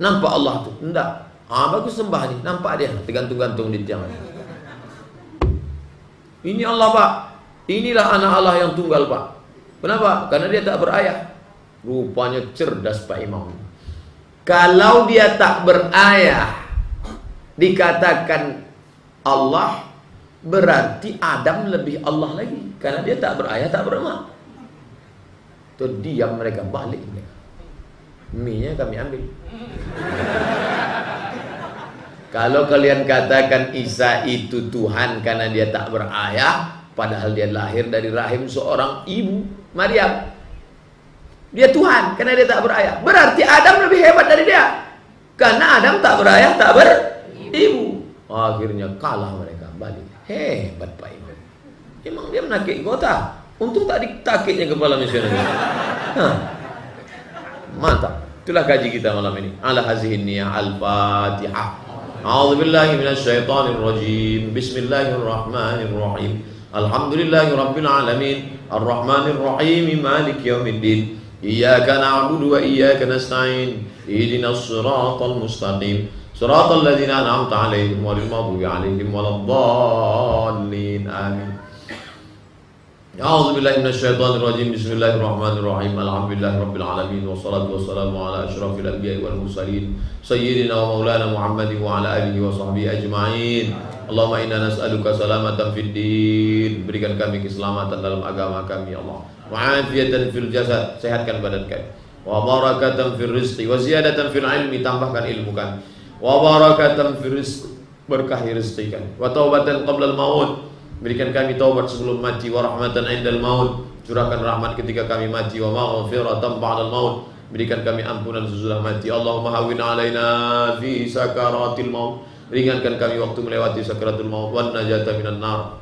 Nampak Allah tuh? Enggak. Bagus sembah nih, nampak dia tergantung-gantung di tiang. Ini Allah Pak, inilah anak Allah yang tunggal Pak. Kenapa? Karena dia tak berayah. Rupanya cerdas Pak Imam. Kalau dia tak berayah, dikatakan Allah, berarti Adam lebih Allah lagi. Karena dia tak berayah, tak beremak. Terdiam mereka, balik mereka. Mie-nya kami ambil. Kalau kalian katakan Isa itu Tuhan karena dia tak berayah, padahal dia lahir dari rahim seorang ibu, Maryam. Dia Tuhan karena dia tak berayah. Berarti Adam lebih hebat dari dia. Karena Adam tak berayah, tak beribu. Akhirnya kalah mereka, balik. Hebat Pak Imam. Emang dia menakik kota. Untuk tak ditakiknya kepala misioner. Mantap. Itulah kaji kita malam ini. Ala hazihin niyah al-Fatihah. A'udzu billahi minasy syaithanir rajim. Bismillahirrahmanirrahim. Alhamdulillahirabbil alamin. Arrahmanir rahim. Maliki yaumiddin. Iyyaka na'budu wa iyyaka nasta'in. Ihdinas siratal mustaqim. Siratal ladzina an'amta 'alaihim ghairil maghdubi 'alaihim waladdallin. Amin. A'udzu billahi minasy syaithanir rajim. Bismillahirrahmanirrahim. Alhamdulillahirabbil alamin wassalatu wassalamu ala asyrafil anbiya'i wal mursalin sayyidina wa maulana Muhammadin wa ala alihi wa sahbihi ajma'in. Allahumma inna nas'aluka salamatan fid din. Berikan kami keselamatan dalam agama kami ya Allah. Wa afiatan fil jasad, sehatkan badan kami. Wa barakatan fil rizqi wa ziyadatan fil ilmi, tambahkan ilmu kami. Wa barakatan fil rizqi, berkahi rezeki kami. Wa taubatan qabla al maut, berikan kami taubat sebelum mati. Wa rahmatan indal maut, curahkan rahmat ketika kami mati. Wa maghfiratan ba'dal maut, berikan kami ampunan sesudah mati. Allahumma hawwin alaina fi sakaratil maut, ringankan kami waktu melewati sakaratul maut. Wan najata minan nar,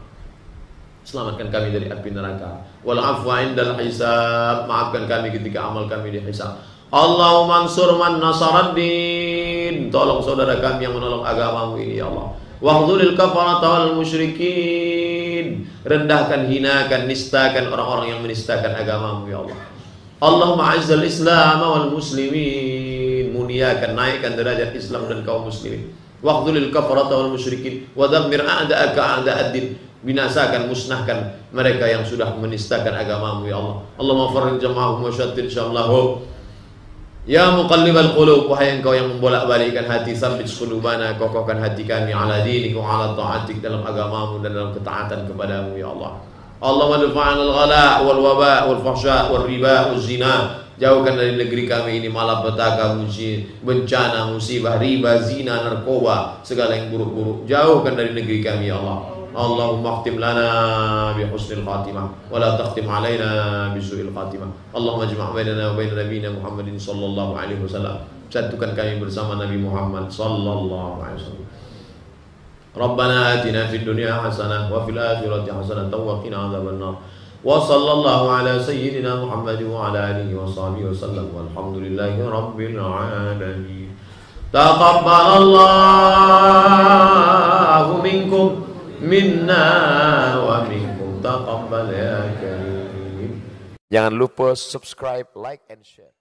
selamatkan kami dari api neraka. Wal afwa indal hisab, maafkan kami ketika amal kami dihisab. Allahumma ansur man nasaraddin, tolong saudara kami yang menolong agamamu ini ya Allah. Wahdzulil kafarata wal musyrikin, rendahkan, hinakan, nistakan orang-orang yang menistakan agamamu ya Allah. Allahumma azzal islam wal muslimin, muliakan, naikkan derajat Islam dan kaum muslimin. Wahdzulil kafarata wal musyrikin wa dammir a'da'aka a'da'ad-din, binasakan, musnahkan mereka yang sudah menistakan agamamu ya Allah. Allahumma farrij jama'ahum wa syattid syamlahum. Ya muqallibal qulub, wahai engkau yang membolak-balikkan hati, tsabbit qulubana, kokohkan hati kami ala dinik wa ala ta'atik, dalam agamamu dan dalam ketaatan kepadamu ya Allah. Allahumma dafa'an al-ghala wal waba wal fahsya wal riba wal zina, jauhkan dari negeri kami ini malapetaka, bencana, musibah, riba, zina, narkoba, segala yang buruk-buruk, jauhkan dari negeri kami ya Allah. Allahumma khtim lana bi husnil khatimah wa la takhtim alaina bi su'il khatimah. Allahumma jma' bainana wa bain nabiyyina Muhammadin sallallahu alaihi wasallam, satukan kami bersama Nabi Muhammad sallallahu alaihi wasallam. Rabbana atina fid dunya hasanah wa fil akhirati hasanah wa qina adzabannar. Wa sallallahu ala sayyidina Muhammadin wa ala alihi wa sahbihi wasallam. Walhamdulillahi rabbil alamin. Taqabbalallahu minkum minna wa minkum, taqabbal ya karim. Jangan lupa subscribe, like, and share.